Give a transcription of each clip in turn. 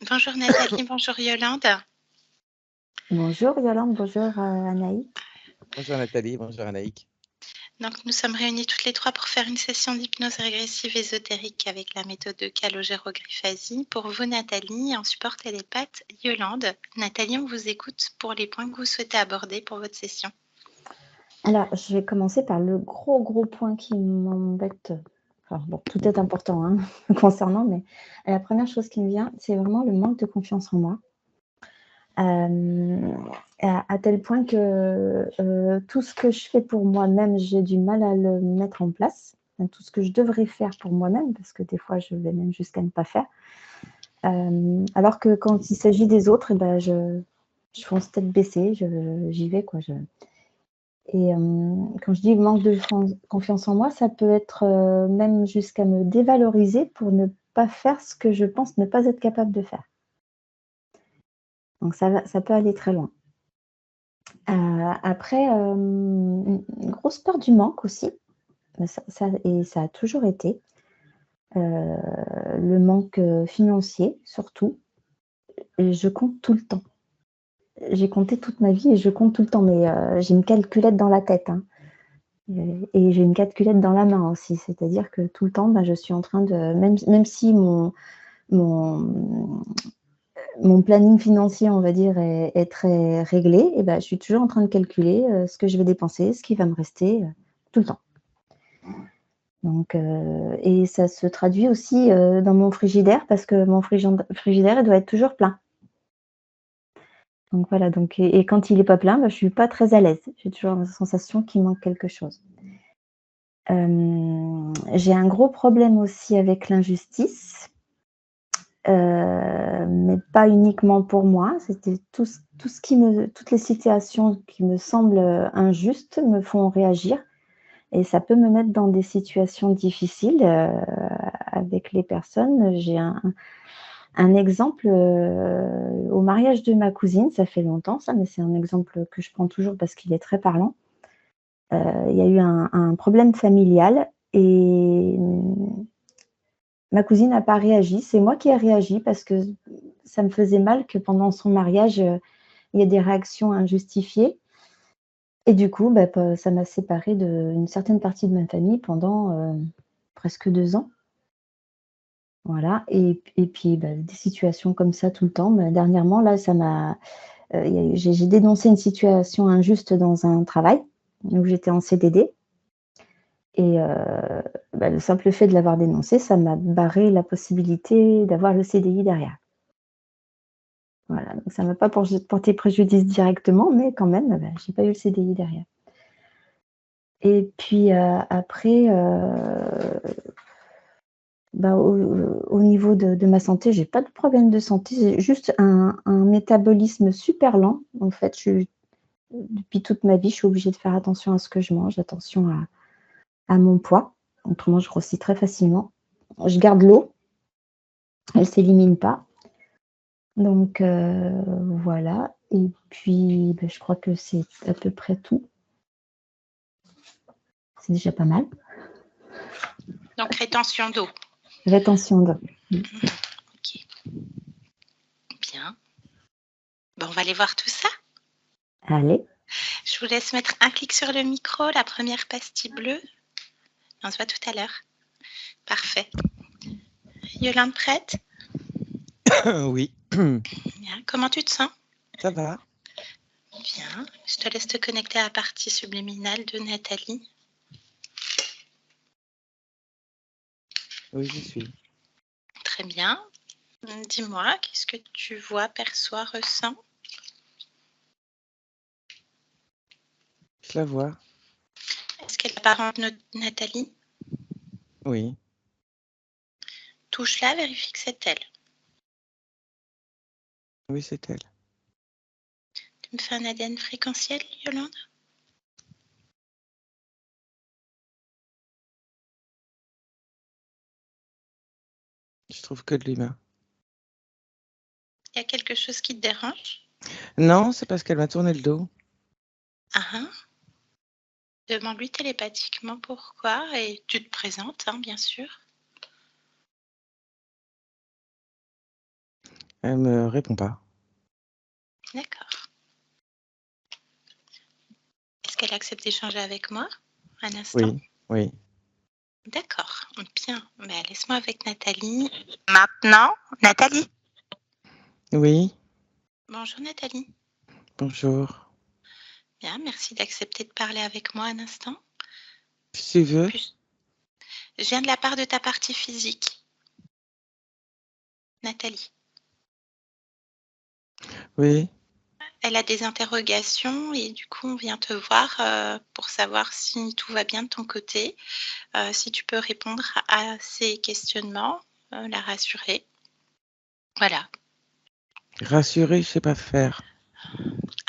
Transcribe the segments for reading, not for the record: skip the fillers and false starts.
Bonjour Nathalie, bonjour Yolande. Bonjour Yolande, bonjour Anaïk. Bonjour Nathalie, bonjour Anaïk. Donc nous sommes réunis toutes les trois pour faire une session d'hypnose régressive ésotérique avec la méthode de calogérographie. Pour vous Nathalie, en support télépathe Yolande. Nathalie, on vous écoute pour les points que vous souhaitez aborder pour votre session. Alors, je vais commencer par le gros point qui m'embête. Enfin, bon, tout est important hein, concernant, mais la première chose qui me vient, c'est vraiment le manque de confiance en moi. À tel point que tout ce que je fais pour moi-même, j'ai du mal à le mettre en place. Tout ce que je devrais faire pour moi-même, parce que des fois, je vais même jusqu'à ne pas faire. Alors que quand il s'agit des autres, eh ben, je fonce tête baissée, j'y vais, quoi. Et quand je dis manque de confiance en moi, ça peut être même jusqu'à me dévaloriser pour ne pas faire ce que je pense ne pas être capable de faire. Donc ça peut aller très loin. Après, une grosse peur du manque aussi, ça a toujours été. Le manque financier surtout. Et je compte tout le temps. J'ai compté toute ma vie et je compte tout le temps, mais j'ai une calculette dans la tête, hein. Et j'ai une calculette dans la main aussi, c'est-à-dire que tout le temps, je suis en train de, même si mon planning financier, on va dire, est très réglé, et je suis toujours en train de calculer ce que je vais dépenser, ce qui va me rester, tout le temps. Donc, et ça se traduit aussi dans mon frigidaire, parce que mon frigidaire, il doit être toujours plein. Donc voilà, et quand il n'est pas plein, je ne suis pas très à l'aise. J'ai toujours la sensation qu'il manque quelque chose. J'ai un gros problème aussi avec l'injustice, mais pas uniquement pour moi. C'était toutes les situations qui me semblent injustes me font réagir, et ça peut me mettre dans des situations difficiles avec les personnes. J'ai un exemple au mariage de ma cousine, ça fait longtemps ça, mais c'est un exemple que je prends toujours parce qu'il est très parlant. Il y a eu un problème familial et ma cousine n'a pas réagi. C'est moi qui ai réagi parce que ça me faisait mal que pendant son mariage, il y ait des réactions injustifiées. Et du coup, ça m'a séparée d'une certaine partie de ma famille pendant presque 2 ans. Voilà, et puis des situations comme ça tout le temps. Dernièrement, là, j'ai dénoncé une situation injuste dans un travail où j'étais en CDD. Et le simple fait de l'avoir dénoncé, ça m'a barré la possibilité d'avoir le CDI derrière. Voilà, donc ça ne m'a pas porté préjudice directement, mais quand même, je n'ai pas eu le CDI derrière. Et puis après, au niveau de ma santé, je n'ai pas de problème de santé, c'est juste un métabolisme super lent. En fait, depuis toute ma vie, je suis obligée de faire attention à ce que je mange, attention à mon poids. Autrement, je grossis très facilement. Je garde l'eau, elle ne s'élimine pas. Donc voilà, et puis je crois que c'est à peu près tout. C'est déjà pas mal. Donc rétention d'eau. Rétention d'eau. Ok. Bien. Bon, on va aller voir tout ça. Allez. Je vous laisse mettre un clic sur le micro, la première pastille bleue. On se voit tout à l'heure. Parfait. Yolande, prête? Oui. Bien. Comment tu te sens? Ça va. Bien. Je te laisse te connecter à la partie subliminale de Nathalie. Oui, j'y suis. Très bien. Dis-moi, qu'est-ce que tu vois, perçois, ressens? Je la vois. Est-ce qu'elle apparente Nathalie? Oui. Touche-la, vérifie que c'est elle. Oui, c'est elle. Tu me fais un ADN fréquentiel, Yolande? Je trouve que de l'humain. Il y a quelque chose qui te dérange? Non, c'est parce qu'elle m'a tourné le dos. Ah. Demande-lui télépathiquement pourquoi et tu te présentes, hein, bien sûr. Elle me répond pas. D'accord. Est-ce qu'elle accepte d'échanger avec moi un instant? Oui, oui. D'accord, bien. Ben, laisse-moi avec Nathalie. Maintenant, Nathalie. Oui, Bonjour Nathalie. bonjour. Bien, merci d'accepter de parler avec moi un instant. Si tu veux. Je viens de la part de ta partie physique, Nathalie. Oui, Elle a des interrogations et du coup, on vient te voir pour savoir si tout va bien de ton côté, si tu peux répondre à ses questionnements, la rassurer. Voilà. rassurée, je sais pas faire.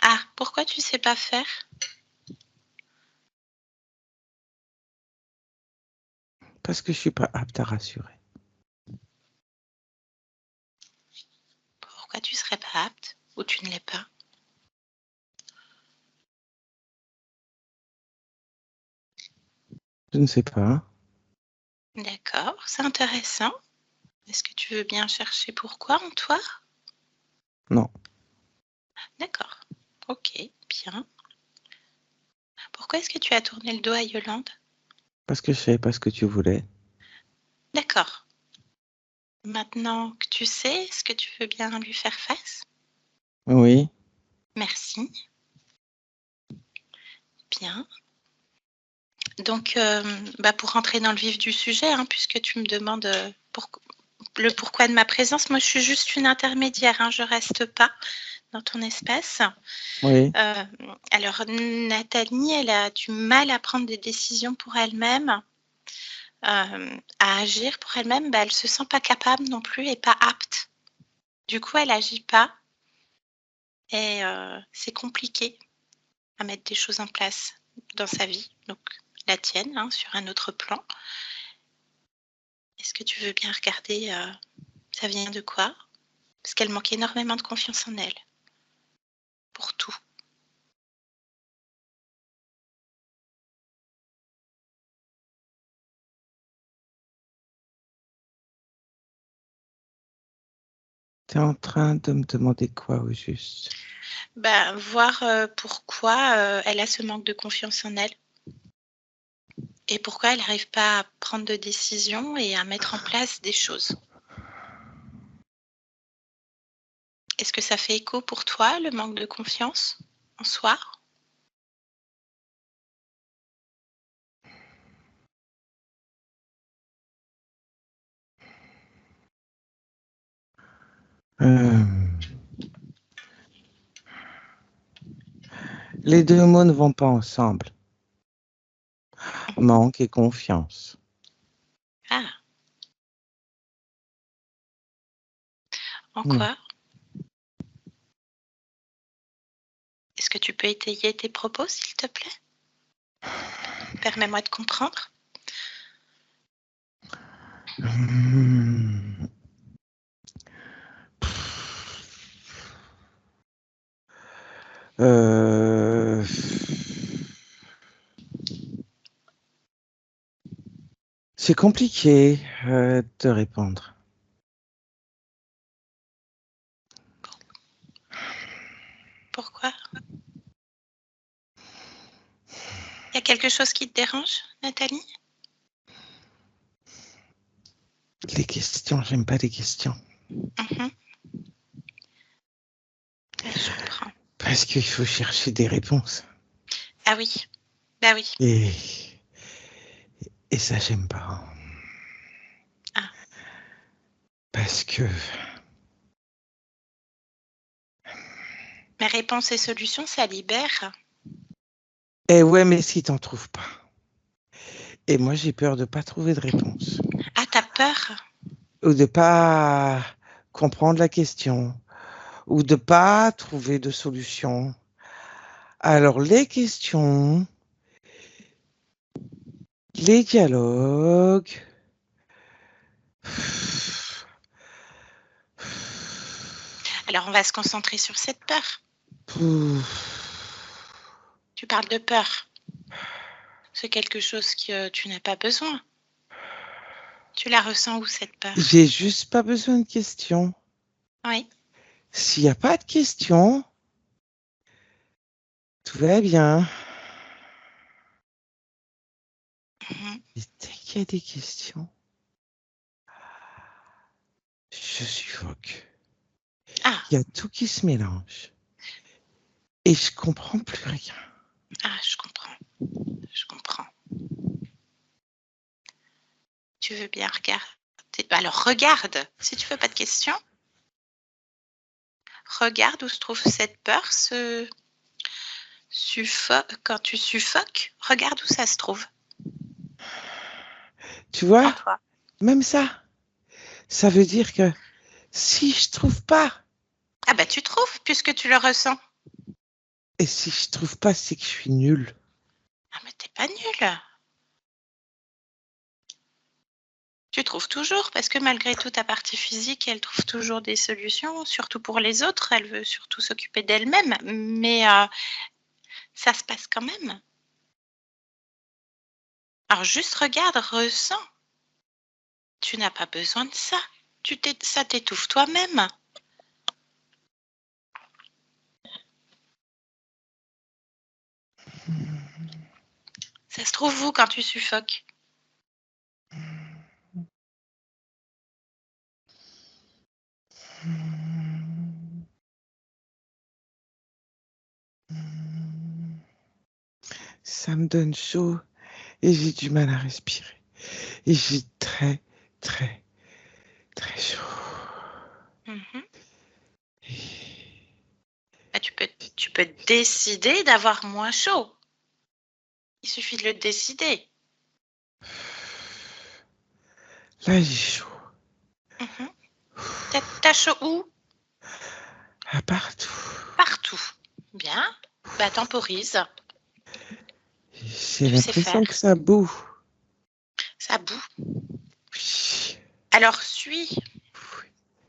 Ah, pourquoi tu sais pas faire? Parce que je suis pas apte à rassurer. Pourquoi tu serais pas apte ou tu ne l'es pas? Je ne sais pas. D'accord, c'est intéressant. Est-ce que tu veux bien chercher pourquoi en toi? Non, D'accord. Ok, bien. Pourquoi est-ce que tu as tourné le dos à Yolande? parce que je savais pas ce que tu voulais. D'accord. Maintenant que tu sais, est-ce que tu veux bien lui faire face? Oui, Merci. Bien. Donc, pour rentrer dans le vif du sujet, hein, puisque tu me demandes le pourquoi de ma présence, moi je suis juste une intermédiaire, hein, je ne reste pas dans ton espace. oui. Alors, Nathalie, elle a du mal à prendre des décisions pour elle-même, à agir pour elle-même. Elle ne se sent pas capable non plus et pas apte. Du coup, elle n'agit pas et c'est compliqué à mettre des choses en place dans sa vie, donc la tienne, hein, sur un autre plan. Est-ce que tu veux bien regarder, ça vient de quoi? Parce qu'elle manque énormément de confiance en elle, pour tout. T'es en train de me demander quoi au juste? Voir pourquoi elle a ce manque de confiance en elle et pourquoi elle n'arrive pas à prendre de décisions et à mettre en place des choses. Est-ce que ça fait écho pour toi, le manque de confiance en soi? Euh, Les deux mots ne vont pas ensemble. Manque et confiance. Ah, en Hmm. quoi? Est-ce que tu peux étayer tes propos, s'il te plaît? Permets-moi de comprendre. Hmm. Euh, C'est compliqué de répondre. Pourquoi? Il y a quelque chose qui te dérange, Nathalie? Les questions, j'aime pas les questions. Mhm. Oui, je comprends. Parce qu'il faut chercher des réponses. Ah oui, bah oui. Et ça, j'aime pas. Ah. Parce que... Mais réponses et solutions, ça libère. Eh ouais, mais si t'en trouves pas. Et moi, j'ai peur de pas trouver de réponse. Ah, t'as peur? Ou de pas comprendre la question. Ou de pas trouver de solution. Alors, les questions, les dialogues... Alors, on va se concentrer sur cette peur. Pouf. Tu parles de peur. C'est quelque chose que tu n'as pas besoin. Tu la ressens où, cette peur? J'ai juste pas besoin de questions. Oui. S'il n'y a pas de questions, tout va bien. Et dès qu'il y a des questions, je suffoque. Ah, Il y a tout qui se mélange. Et je comprends plus rien. je comprends. Je comprends. Tu veux bien regarder? Alors, regarde. Si tu veux pas de questions, regarde où se trouve cette peur, quand tu suffoques, regarde où ça se trouve Tu vois, en toi. même ça veut dire que si je trouve pas, Ah bah tu trouves, puisque tu le ressens. et si je trouve pas, c'est que je suis nulle. Ah mais t'es pas nulle. Tu trouves toujours, parce que malgré tout, ta partie physique, elle trouve toujours des solutions, surtout pour les autres. Elle veut surtout s'occuper d'elle-même, mais ça se passe quand même. Alors juste regarde, ressens. Tu n'as pas besoin de ça. Ça t'étouffe toi-même. Ça se trouve où quand tu suffoques? Ça me donne chaud et j'ai du mal à respirer. Et j'ai très, très, très chaud. Mhm. Et Bah, tu peux décider d'avoir moins chaud. Il suffit de le décider. là, j'ai chaud. Mhm. T'as chaud où? À partout. Partout. Bien. Bah, temporise. J'ai Tu sais l'impression que faire. ça boue. Ça boue. Oui, Alors, suis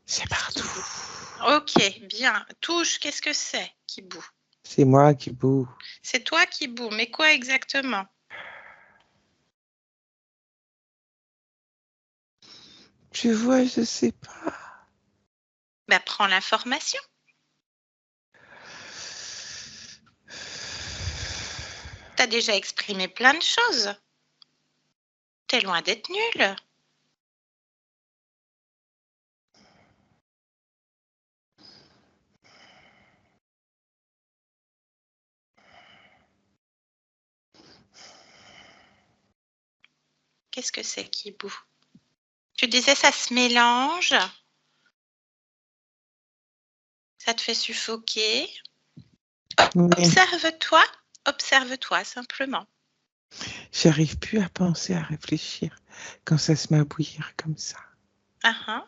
c'est ce qui partout. boue. Ok, bien. Touche, qu'est-ce que c'est qui boue? C'est moi qui boue. C'est toi qui boue, mais quoi exactement? Tu vois, je sais pas. Bah, prends l'information. T'as déjà exprimé plein de choses. T'es loin d'être nul. Qu'est-ce que c'est qui boue? Tu disais ça se mélange, ça te fait suffoquer. Mais Observe-toi simplement. j'arrive plus à penser, à réfléchir quand ça se met à bouillir comme ça. Uh-huh.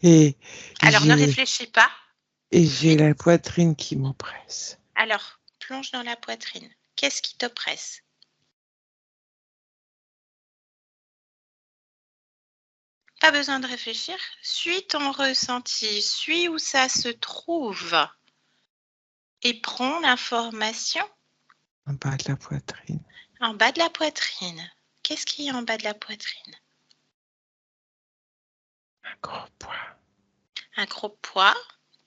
Et Alors ne j'ai réfléchis pas. et j'ai Vite. la poitrine qui m'oppresse. Alors, plonge dans la poitrine. Qu'est-ce qui t'oppresse? Pas besoin de réfléchir. Suis ton ressenti. Suis où ça se trouve. Et prends l'information En bas de la poitrine. en bas de la poitrine. Qu'est-ce qu'il y a en bas de la poitrine? Un gros poids. Un gros poids.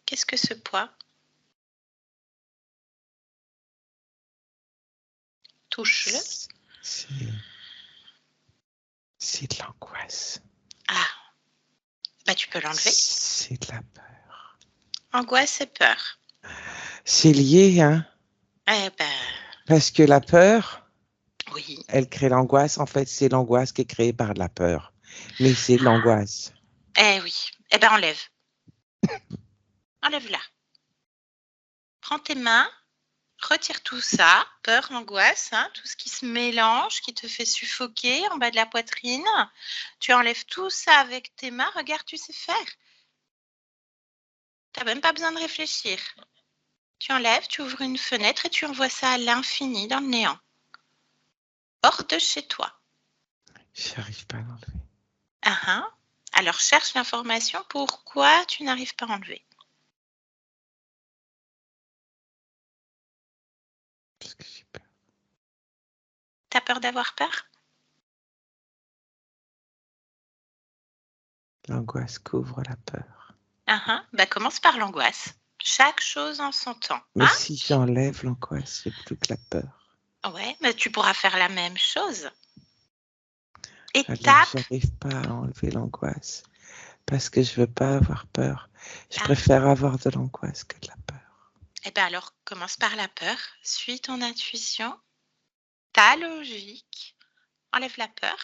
Qu'est-ce que ce poids? Touche-le. C'est c'est de l'angoisse. Ah, bah tu peux l'enlever. C'est de la peur. Angoisse et peur. C'est lié, hein, Eh ben, parce que la peur, oui. elle crée l'angoisse. En fait, c'est l'angoisse qui est créée par la peur. Mais c'est de l'angoisse. Eh oui. Eh ben, enlève. Enlève-la. Prends tes mains, retire tout ça, peur, angoisse, hein, tout ce qui se mélange, qui te fait suffoquer en bas de la poitrine. Tu enlèves tout ça avec tes mains. Regarde, tu sais faire. Tu n'as même pas besoin de réfléchir. Tu enlèves, tu ouvres une fenêtre et tu envoies ça à l'infini, dans le néant. Hors de chez toi. J'arrive pas à l'enlever. Ah, ah. Alors cherche l'information. Pourquoi tu n'arrives pas à enlever? Parce que j'ai peur. T'as peur d'avoir peur? L'angoisse couvre la peur. Commence par l'angoisse. Chaque chose en son temps. Mais si j'enlève l'angoisse, j'ai plus que la peur. Ouais, mais tu pourras faire la même chose. Alors, Étape. j'arrive pas à enlever l'angoisse parce que je veux pas avoir peur. Je préfère avoir de l'angoisse que de la peur. Eh bien alors, commence par la peur. Suis ton intuition, ta logique. Enlève la peur.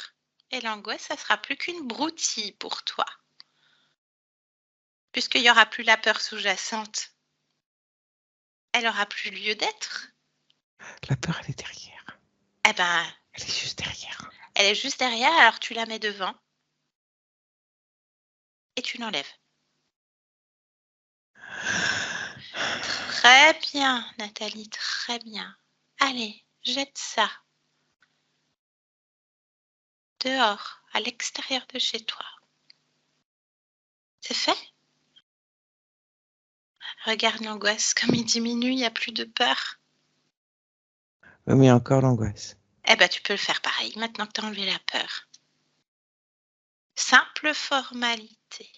Et l'angoisse, ça sera plus qu'une broutille pour toi. Puisqu'il n'y aura plus la peur sous-jacente, elle aura plus lieu d'être. La peur, elle est derrière. Eh ben, elle est juste derrière. Elle est juste derrière, alors tu la mets devant et tu l'enlèves. Très bien, Nathalie, très bien. Allez, jette ça. Dehors, à l'extérieur de chez toi. C'est fait? Regarde l'angoisse, comme il diminue, il n'y a plus de peur. Oui, mais encore l'angoisse. Eh ben, tu peux le faire pareil, maintenant que tu as enlevé la peur. Simple formalité.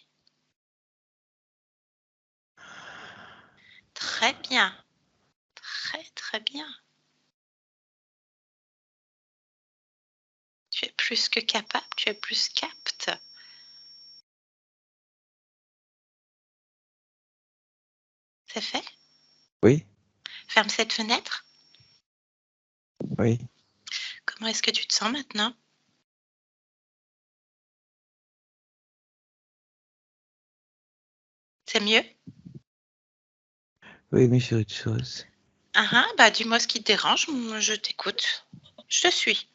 Très bien. Très, très bien. Tu es plus que capable, tu es plus qu'apte. C'est fait? Oui, Ferme cette fenêtre. oui. Comment est-ce que tu te sens maintenant? C'est mieux? Oui, mais j'ai autre chose. Dis-moi ce qui te dérange, je t'écoute. Je te suis.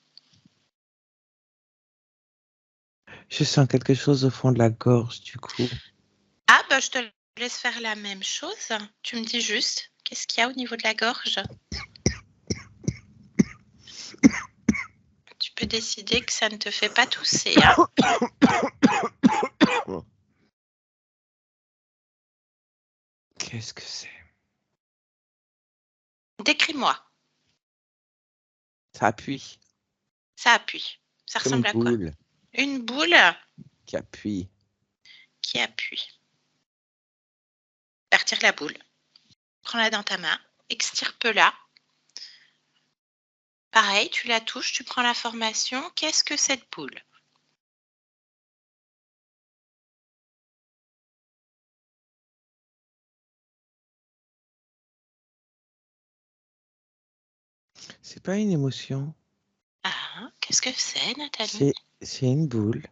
Je sens quelque chose au fond de la gorge, du coup. Je te laisse faire la même chose. Tu me dis juste, qu'est-ce qu'il y a au niveau de la gorge? Tu peux décider que ça ne te fait pas tousser, hein? Qu'est-ce que c'est? Décris-moi. Ça appuie. Ça appuie. Ça Comme une ressemble à quoi? boule Une boule qui appuie. qui appuie. Partir la boule. Prends-la dans ta main. Extirpe-la. Pareil, tu la touches, tu prends l'information. Qu'est-ce que cette boule? C'est pas une émotion. Qu'est-ce que c'est, Nathalie? C'est une boule.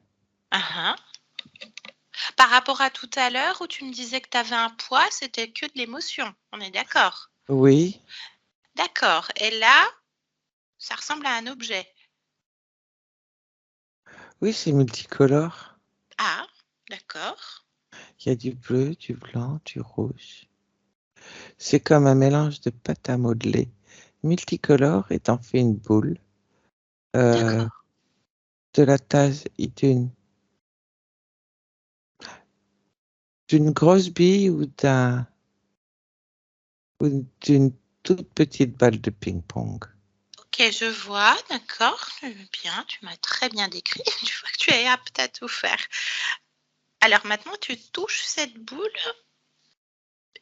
Par rapport à tout à l'heure où tu me disais que tu avais un poids, c'était que de l'émotion. On est d'accord? Oui, D'accord. Et là, ça ressemble à un objet. oui, c'est multicolore. D'accord. Il y a du bleu, du blanc, du rouge. C'est comme un mélange de pâte à modeler multicolore et t'en fais une boule D'accord. de la taille d'une grosse bille ou d'une toute petite balle de ping-pong. Ok, je vois, d'accord. Bien, tu m'as très bien décrit. Tu vois que tu es apte à tout faire. Alors maintenant, tu touches cette boule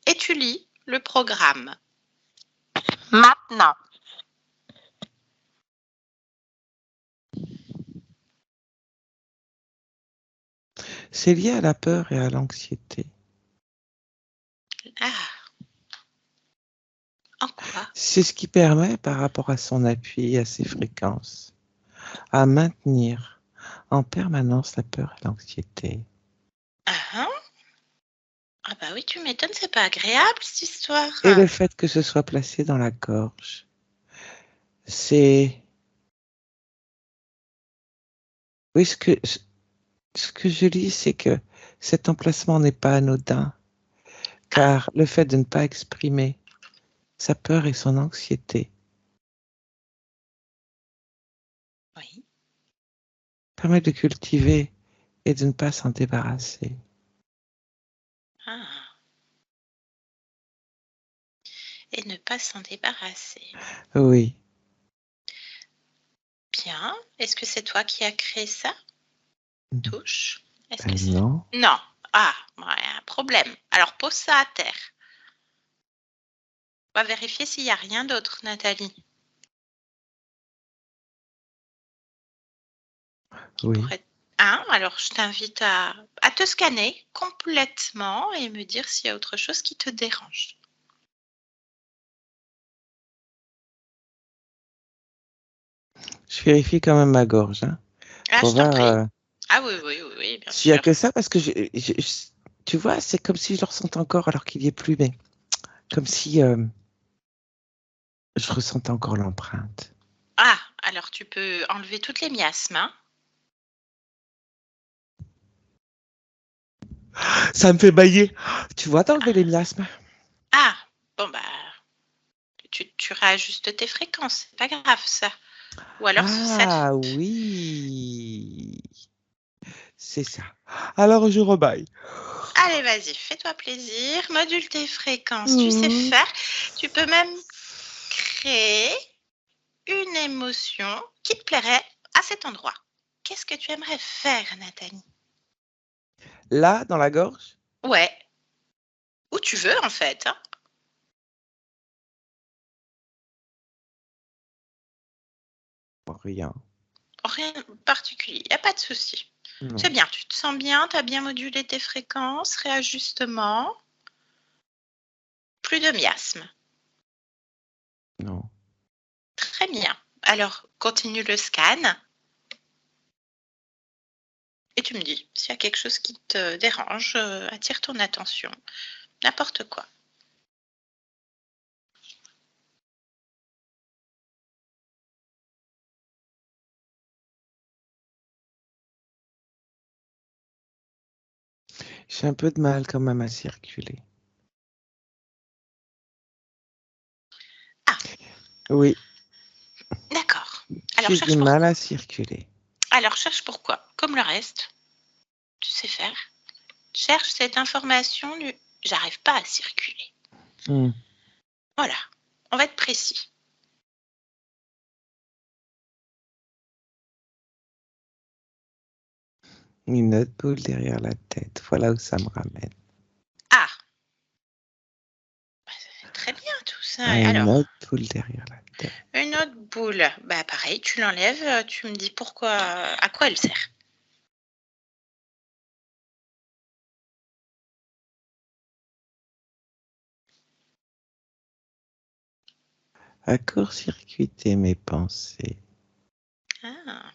et tu lis le programme. Maintenant. C'est lié à la peur et à l'anxiété. En quoi? C'est ce qui permet, par rapport à son appui et à ses fréquences, à maintenir en permanence la peur et l'anxiété. Oui, tu m'étonnes, c'est pas agréable cette histoire. Et le fait que ce soit placé dans la gorge, c'est... Oui, ce que je lis, c'est que cet emplacement n'est pas anodin, car le fait de ne pas exprimer sa peur et son anxiété Oui. permet de cultiver et de ne pas s'en débarrasser. Et ne pas s'en débarrasser. Oui, Bien. Est-ce que c'est toi qui as créé ça? Touche. Est-ce Ben que c'est... non. Non. Ah, ouais, un problème. Alors, pose ça à terre. On va vérifier s'il n'y a rien d'autre, Nathalie, qui Oui. pourrait... Hein? Alors, je t'invite à te scanner complètement et me dire s'il y a autre chose qui te dérange. Je vérifie quand même ma gorge, hein, Ah, pour je t'en prie. voir Ah oui, bien s'il y a sûr. que ça, parce que tu vois, c'est comme si je le ressentais encore alors qu'il n'y est plus, mais comme si je ressentais encore l'empreinte. Ah, alors tu peux enlever toutes les miasmes, hein? Ça me fait bailler. Tu vois, d'enlever les miasmes. Ah, bon bah, tu réajustes tes fréquences, c'est pas grave ça. Ou alors ça te... Ah oui, c'est ça. Alors je rebaille. Allez, vas-y, fais-toi plaisir, module tes fréquences, tu sais Mmh. faire. Tu peux même créer une émotion qui te plairait à cet endroit. Qu'est-ce que tu aimerais faire, Nathalie? Là, dans la gorge? Ouais, où tu veux en fait, hein? Rien. Rien de particulier, il n'y a pas de souci. Non, C'est bien, tu te sens bien, tu as bien modulé tes fréquences, réajustement, plus de miasme. non. Très bien. Alors, continue le scan et tu me dis s'il y a quelque chose qui te dérange, attire ton attention, n'importe quoi. J'ai un peu de mal quand même à circuler. Ah, Oui, d'accord. Alors, j'ai du cherche mal pourquoi. à circuler. Alors, cherche pourquoi. Comme le reste, tu sais faire. Cherche cette information du j'arrive pas à circuler. Mmh. Voilà, on va être précis. Une autre boule derrière la tête. Voilà où ça me ramène. Ah, bah, ça fait très bien tout ça. À une Alors, autre boule derrière la tête. une autre boule, bah pareil, tu l'enlèves, tu me dis pourquoi, à quoi elle sert. À court-circuiter mes pensées. Ah,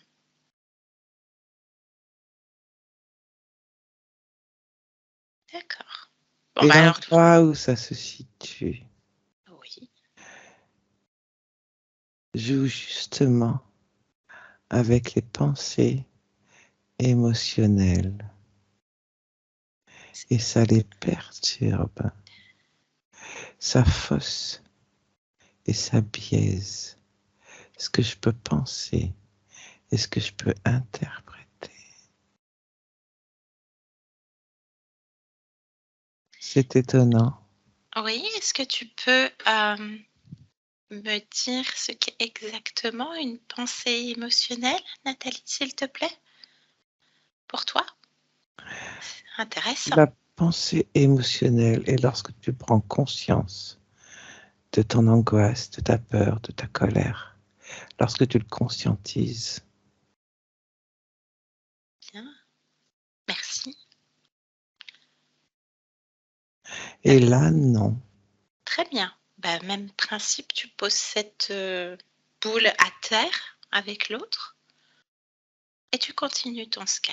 d'accord. Bon, Et bah alors, l'endroit où ça se situe oui. joue justement avec les pensées émotionnelles. Et ça les perturbe. Ça fausse et ça biaise ce que je peux penser et ce que je peux interpréter. C'est étonnant. Oui, est-ce que tu peux me dire ce qu'est exactement une pensée émotionnelle, Nathalie, s'il te plaît, pour toi? C'est intéressant. La pensée émotionnelle est lorsque tu prends conscience de ton angoisse, de ta peur, de ta colère, lorsque tu le conscientises. Bien, merci. Et là, non. Très bien. Bah, même principe, tu poses cette boule à terre avec l'autre et tu continues ton scan.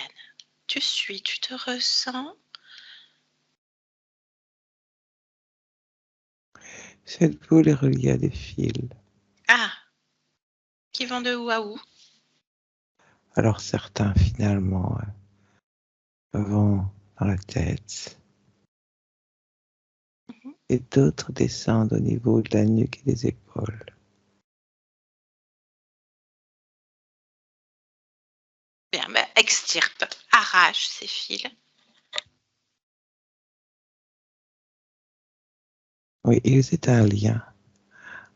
Tu suis, tu te ressens. Cette boule est reliée à des fils. Ah, qui vont de où à où? Alors certains, finalement, vont dans la tête Mhm. et d'autres descendent au niveau de la nuque et des épaules. Bien, bah, extirpe, arrache ces fils. Oui, ils étaient un lien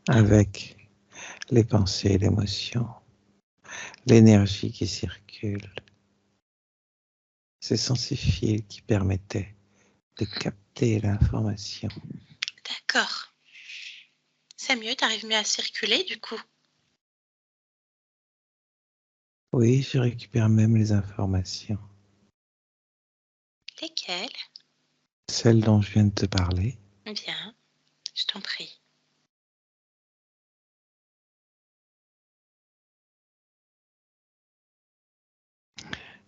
avec les pensées, l'émotion, l'énergie qui circule. ces sensifiles qui permettaient de capter l'information. D'accord. C'est mieux, t'arrives mieux à circuler du coup. Oui, je récupère même les informations. Lesquelles? Celles dont je viens de te parler. Bien, je t'en prie.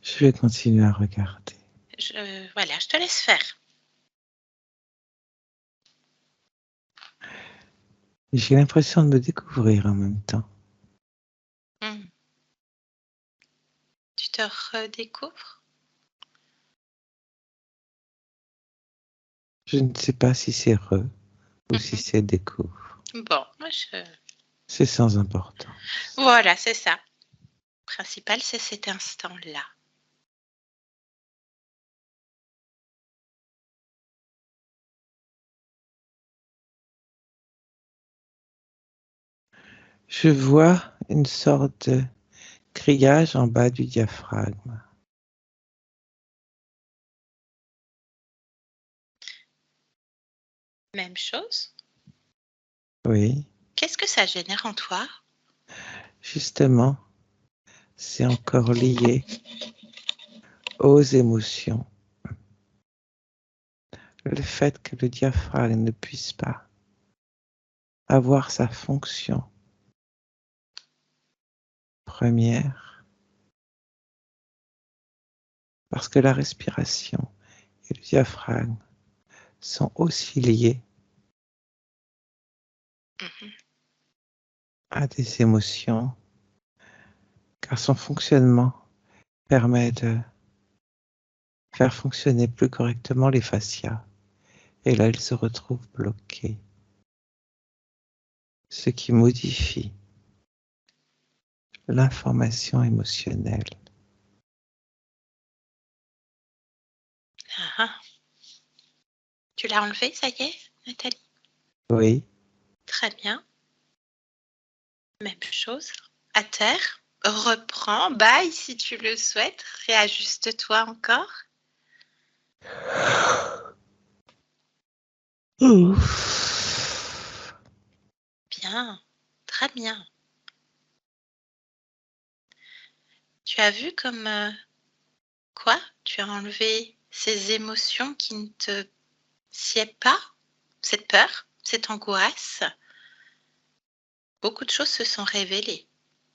Je vais continuer à regarder. Voilà, je te laisse faire. J'ai l'impression de me découvrir en même temps. Hmm. Tu te redécouvres? Je ne sais pas si c'est ou si c'est découvre. Bon, moi C'est sans importance. Voilà, c'est ça. Le principal, c'est cet instant-là. Je vois une sorte de grillage en bas du diaphragme. Même chose. Oui, Qu'est-ce que ça génère en toi? justement, c'est encore lié aux émotions. Le fait que le diaphragme ne puisse pas avoir sa fonction première, parce que la respiration et le diaphragme sont aussi liés Mhm. à des émotions, car son fonctionnement permet de faire fonctionner plus correctement les fascias. Et là, ils se retrouvent bloqués, ce qui modifie l'information émotionnelle. Ah, ah. Tu l'as enlevé, ça y est, Nathalie? Oui, Très bien. Même chose. À terre. Reprends, baille si tu le souhaites. Réajuste-toi encore. ouf. Bien, très bien. Tu as vu comme quoi? Tu as enlevé ces émotions qui ne te sied pas, cette peur, cette angoisse. Beaucoup de choses se sont révélées.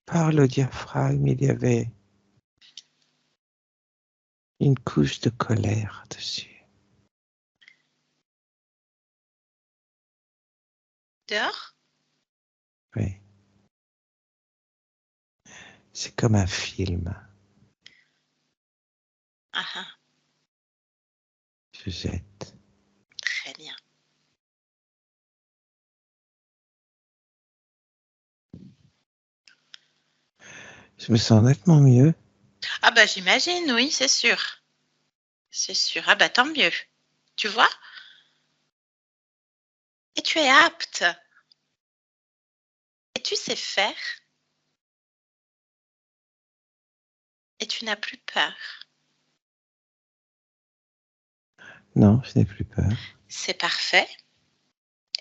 Par le diaphragme, il y avait une couche de colère dessus. Dehors? Oui, c'est comme un film. Ah ah, Je jette. très bien. Je me sens nettement mieux. Ah bah j'imagine, oui, c'est sûr. C'est sûr. Ah bah tant mieux. Tu vois? Et tu es apte. Et tu sais faire. Et tu n'as plus peur. Non, je n'ai plus peur. C'est parfait.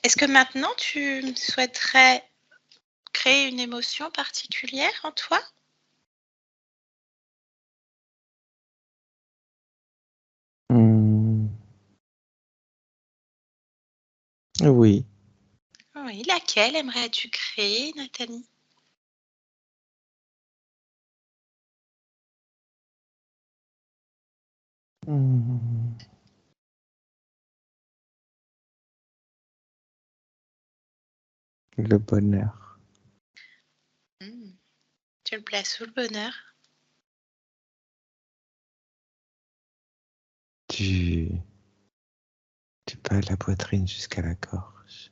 Est-ce que maintenant tu souhaiterais créer une émotion particulière en toi? Hmm, oui, Oui, laquelle aimerais-tu créer, Nathalie? hmm, le bonheur. Hmm, tu le places où le bonheur? Du, du bas de la poitrine jusqu'à la gorge.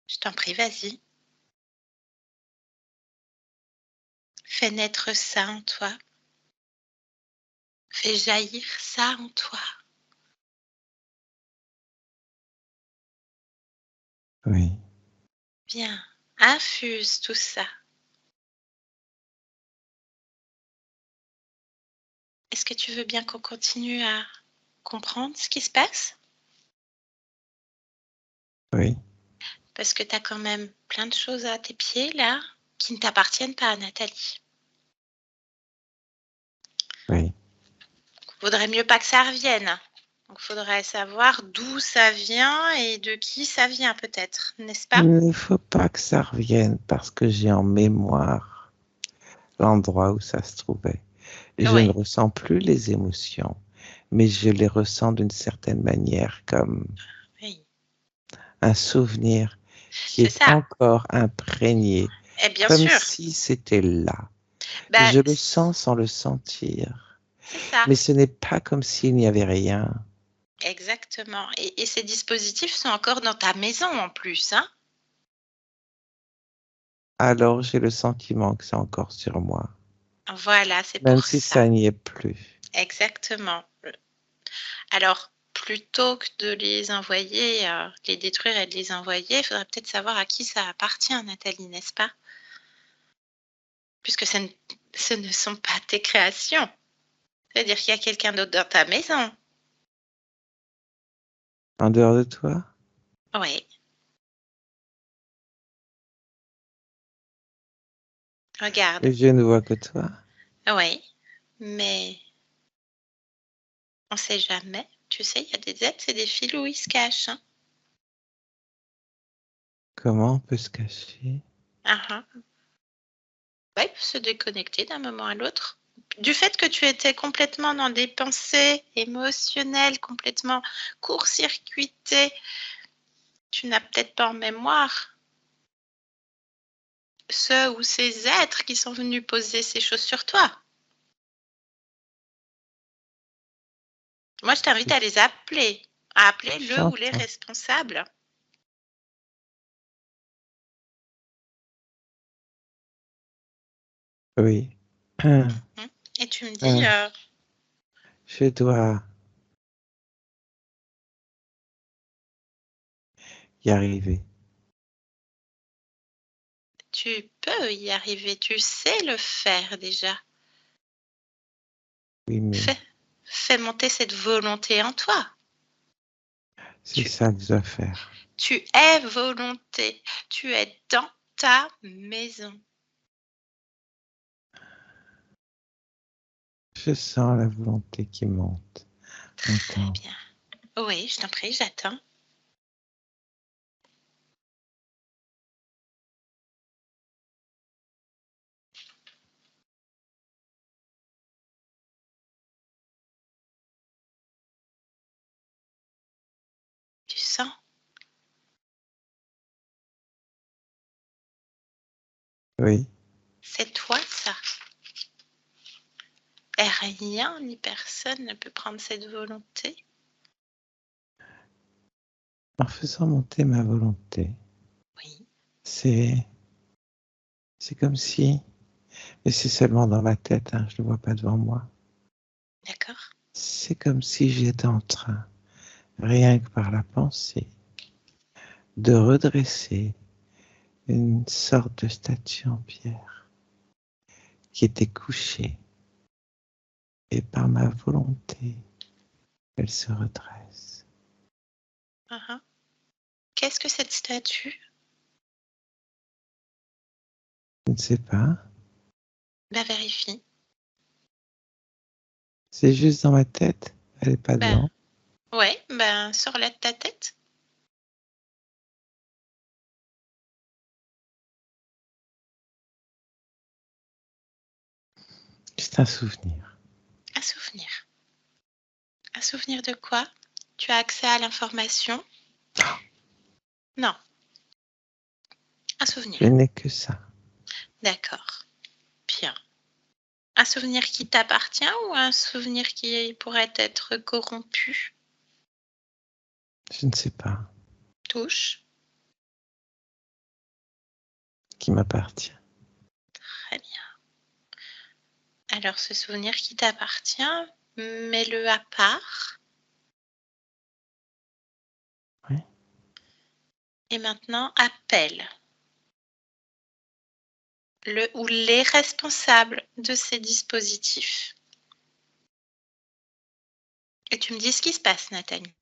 Je t'en prie, vas-y. Fais naître ça en toi. Fais jaillir ça en toi. Oui, Bien. Infuse tout ça. est-ce que tu veux bien qu'on continue à comprendre ce qui se passe? Oui, Parce que tu as quand même plein de choses à tes pieds là, qui ne t'appartiennent pas à Nathalie. oui. Vaudrait mieux pas que ça revienne. Donc faudrait savoir d'où ça vient et de qui ça vient peut-être, n'est-ce pas? Il ne faut pas que ça revienne parce que j'ai en mémoire l'endroit où ça se trouvait. Je ne Ouais, ressens plus les émotions, mais je les ressens d'une certaine manière comme oui, un souvenir qui c'est est ça. encore imprégné, Et bien comme sûr, si c'était là. bah, Je le sens sans le sentir, c'est ça, mais ce n'est pas comme s'il n'y avait rien. exactement. Et ces dispositifs sont encore dans ta maison en plus, hein? Alors j'ai le sentiment que c'est encore sur moi, Voilà, c'est même pour si ça. ça n'y est plus. Exactement. Alors, plutôt que de les envoyer, les détruire et de les envoyer, il faudrait peut-être savoir à qui ça appartient, Nathalie, n'est-ce pas? Puisque ce ne sont pas tes créations. C'est-à-dire qu'il y a quelqu'un d'autre dans ta maison. En dehors de toi, Oui, regarde. et je ne vois que toi. Oui, mais on ne sait jamais. Tu sais, il y a des êtres, c'est des filous, ils se cachent, hein. Comment on peut se cacher? Ah ah. Ouais, ils peuvent se déconnecter d'un moment à l'autre. Du fait que tu étais complètement dans des pensées émotionnelles, complètement court-circuitées, tu n'as peut-être pas en mémoire ceux ou ces êtres qui sont venus poser ces choses sur toi. Moi, je t'invite à les appeler, à appeler le ou les J'entends. responsables. Oui. Mmh. Et tu me dis, Euh, je dois y arriver. tu peux y arriver, tu sais le faire déjà. Oui, mais Fais monter cette volonté en toi. c'est Tu ça que je dois faire. tu es volonté, tu es dans ta maison. Je sens la volonté qui monte Très encore. bien. Oui, je t'en prie, j'attends. Tu sens? Oui. C'est toi ça. Et rien ni personne ne peut prendre cette volonté. En faisant monter ma volonté, Oui, c'est c'est comme si, mais c'est seulement dans ma tête, hein, je ne le vois pas devant moi. d'accord. C'est comme si j'étais en train, rien que par la pensée, de redresser une sorte de statue en pierre qui était couchée et par ma volonté, elle se redresse. Hein, hein. Qu'est-ce que cette statue? Je ne sais pas, Ben vérifie. c'est juste dans ma tête, elle n'est pas Ben devant. ouais, ben sors-la de ta tête. C'est un souvenir. Un souvenir. Un souvenir de quoi? Tu as accès à l'information? Non, un souvenir. Je n'ai que ça. D'accord. Bien. Un souvenir qui t'appartient ou un souvenir qui pourrait être corrompu? Je ne sais pas, Touche. qui m'appartient. Très bien. Alors ce souvenir qui t'appartient, mets-le à part. Oui. Et maintenant, appelle le ou les responsables de ces dispositifs. Et tu me dis ce qui se passe, Nathalie.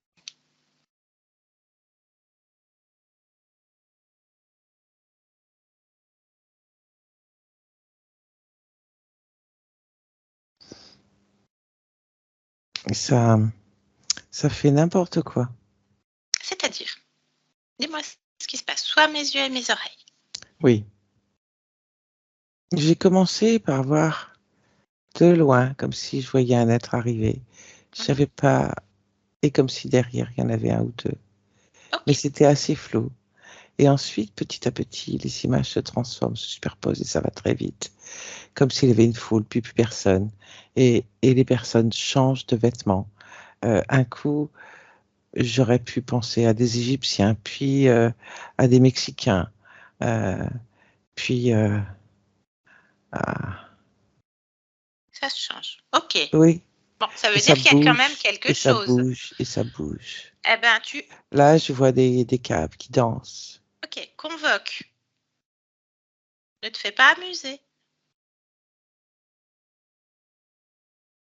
Et ça fait n'importe quoi. C'est-à-dire, dis-moi ce qui se passe, soit mes yeux et mes oreilles. Oui. J'ai commencé par voir de loin, comme si je voyais un être arriver. Je savais pas, et comme si derrière, il y en avait un ou deux. Mais Ok. c'était assez flou. Et ensuite, petit à petit, les images se transforment, se superposent et ça va très vite. Comme s'il y avait une foule, puis plus personne. Et les personnes changent de vêtements. Un coup, j'aurais pu penser à des Égyptiens, puis à des Mexicains, euh, puis à... Ça se change. Ok. Oui, Bon, ça et veut ça dire qu'il y a quand même bouge, quelque et ça chose. bouge, et ça bouge. Eh ben, tu... Là, je vois des caves qui dansent. Ok, convoque. Ne te fais pas amuser.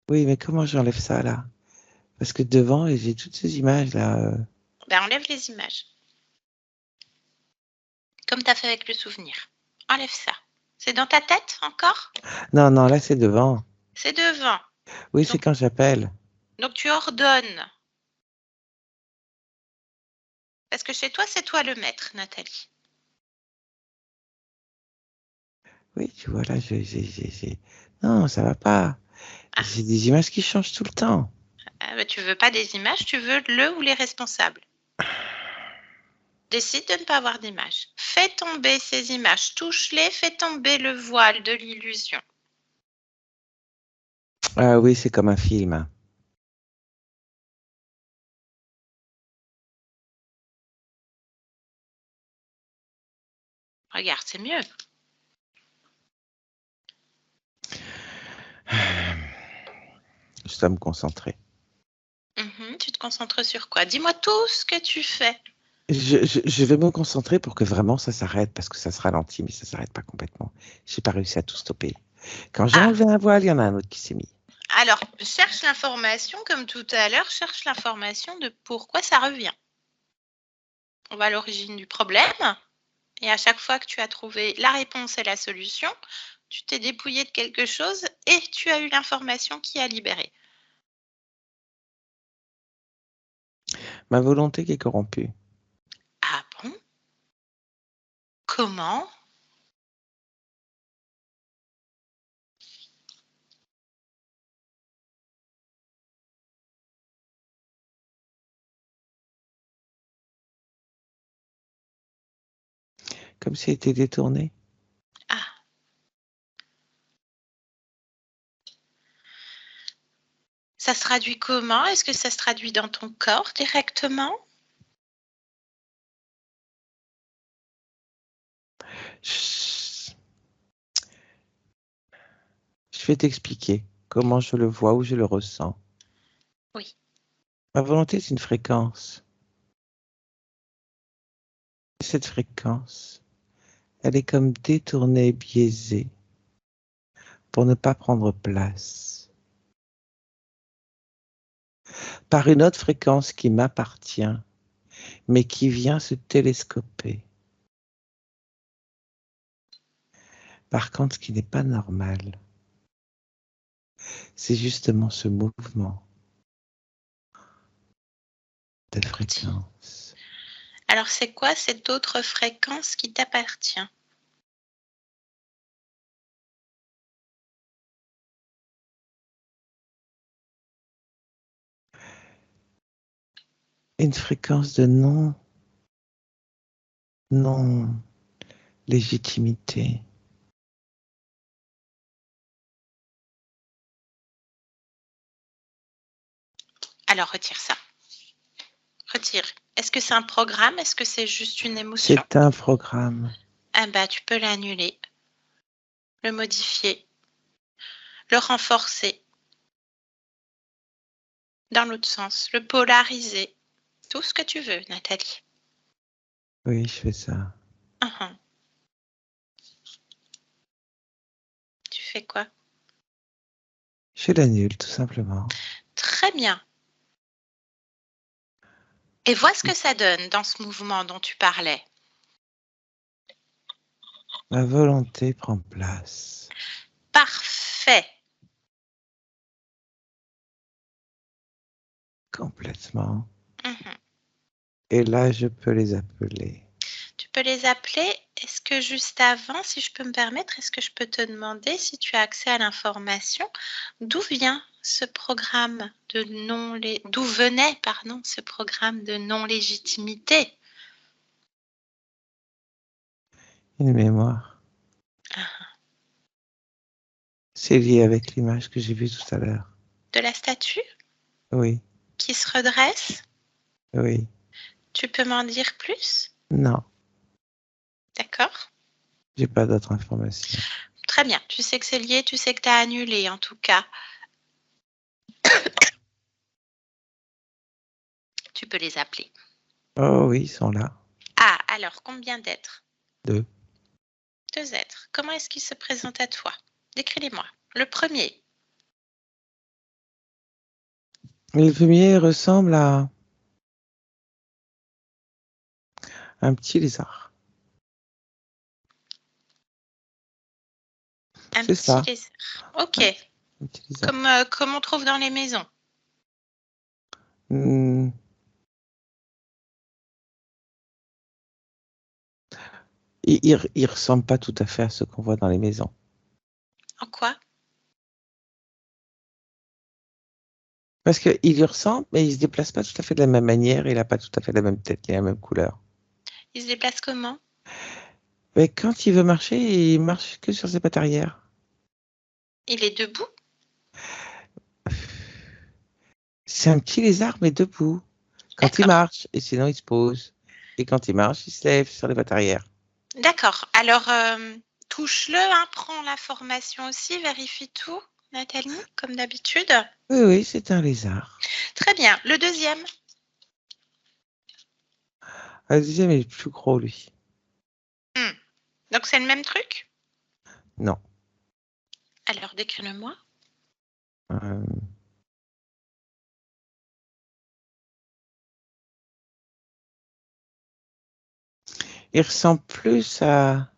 Oui, mais comment j'enlève ça, là? Parce que devant, j'ai toutes ces images-là. Ben, enlève les images. Comme tu as fait avec le souvenir. Enlève ça. C'est dans ta tête encore? Non, non, là, c'est devant. C'est devant. Oui, c'est Donc, quand j'appelle. donc tu ordonnes. Parce que chez toi, c'est toi le maître, Nathalie. Oui, tu vois, là, Non, ça va pas. Ah, J'ai des images qui changent tout le temps. ben, tu veux pas des images, tu veux le ou les responsables. Décide de ne pas avoir d'images. Fais tomber ces images, touche-les, fais tomber le voile de l'illusion. Ah oui, c'est comme un film. Regarde, c'est mieux. Je dois me concentrer. Tu te concentres sur quoi? Dis-moi tout ce que tu fais. Je vais me concentrer pour que vraiment ça s'arrête, parce que ça se ralentit, mais ça s'arrête pas complètement. J'ai pas réussi à tout stopper. Quand j'ai Ah, enlevé un voile, il y en a un autre qui s'est mis. alors, cherche l'information, comme tout à l'heure, cherche l'information de pourquoi ça revient. On va à l'origine du problème, et à chaque fois que tu as trouvé la réponse et la solution, tu t'es dépouillé de quelque chose et tu as eu l'information qui a libéré. Ma volonté qui est corrompue. Ah bon? Comment? Comme si elle était détournée. Ah, ça se traduit comment? Est-ce que ça se traduit dans ton corps directement? Je je vais t'expliquer comment je le vois ou je le ressens. Oui. Ma volonté, c'est une fréquence. Cette fréquence, elle est comme détournée, biaisée, pour ne pas prendre place, par une autre fréquence qui m'appartient, mais qui vient se télescoper. Par contre, ce qui n'est pas normal, c'est justement ce mouvement de fréquence. Alors, c'est quoi cette autre fréquence qui t'appartient? Une fréquence de non-légitimité. Alors, retire ça. Retire. Est-ce que c'est un programme? Est-ce que c'est juste une émotion? C'est un programme. Ah bah, tu peux l'annuler, le modifier, le renforcer dans l'autre sens, le polariser. Tout ce que tu veux, Nathalie. Oui, je fais ça. Uhum. Tu fais quoi? Je l'annule, tout simplement. Très bien. Et vois ce que ça donne dans ce mouvement dont tu parlais. Ma volonté prend place. Parfait. Complètement. Mhm. Et là, je peux les appeler. Tu peux les appeler. Est-ce que juste avant, si je peux me permettre, est-ce que je peux te demander si tu as accès à l'information, d'où vient ce programme de d'où venait, pardon, ce programme de non-légitimité? Une mémoire. C'est lié avec l'image que j'ai vue tout à l'heure. De la statue Oui, qui se redresse? oui. Tu peux m'en dire plus? Non, D'accord. j'ai pas d'autres informations. Très bien. Tu sais que c'est lié, tu sais que tu as annulé en tout cas. Tu peux les appeler. Oh oui, ils sont là. Ah, alors combien d'êtres? 2. 2 êtres. Comment est-ce qu'ils se présentent à toi? Décris-les-moi. Le premier. Le premier ressemble à un petit lézard. Un C'est petit ça. lézard. Ok. Un petit lézard. Comme on trouve dans les maisons. Hmm. Il ressemble pas tout à fait à ce qu'on voit dans les maisons. En quoi? Parce qu'il lui ressemble, mais il se déplace pas tout à fait de la même manière. Il a pas tout à fait la même tête et la même couleur. Il se déplace comment? Mais quand il veut marcher, il marche que sur ses pattes arrière. Il est debout? C'est un petit lézard, mais debout. Quand il D'accord. marche, et sinon il se pose. Et quand il marche, il se lève sur les pattes arrière. D'accord. Alors, touche-le, hein, prends l'information aussi, vérifie tout, Nathalie, comme d'habitude. Oui, oui, c'est un lézard. Très bien. Le deuxième? Ah, le deuxième est plus gros, lui. Donc, c'est le même truc? Non. Alors, décris-le-moi. Euh, il ressemble plus à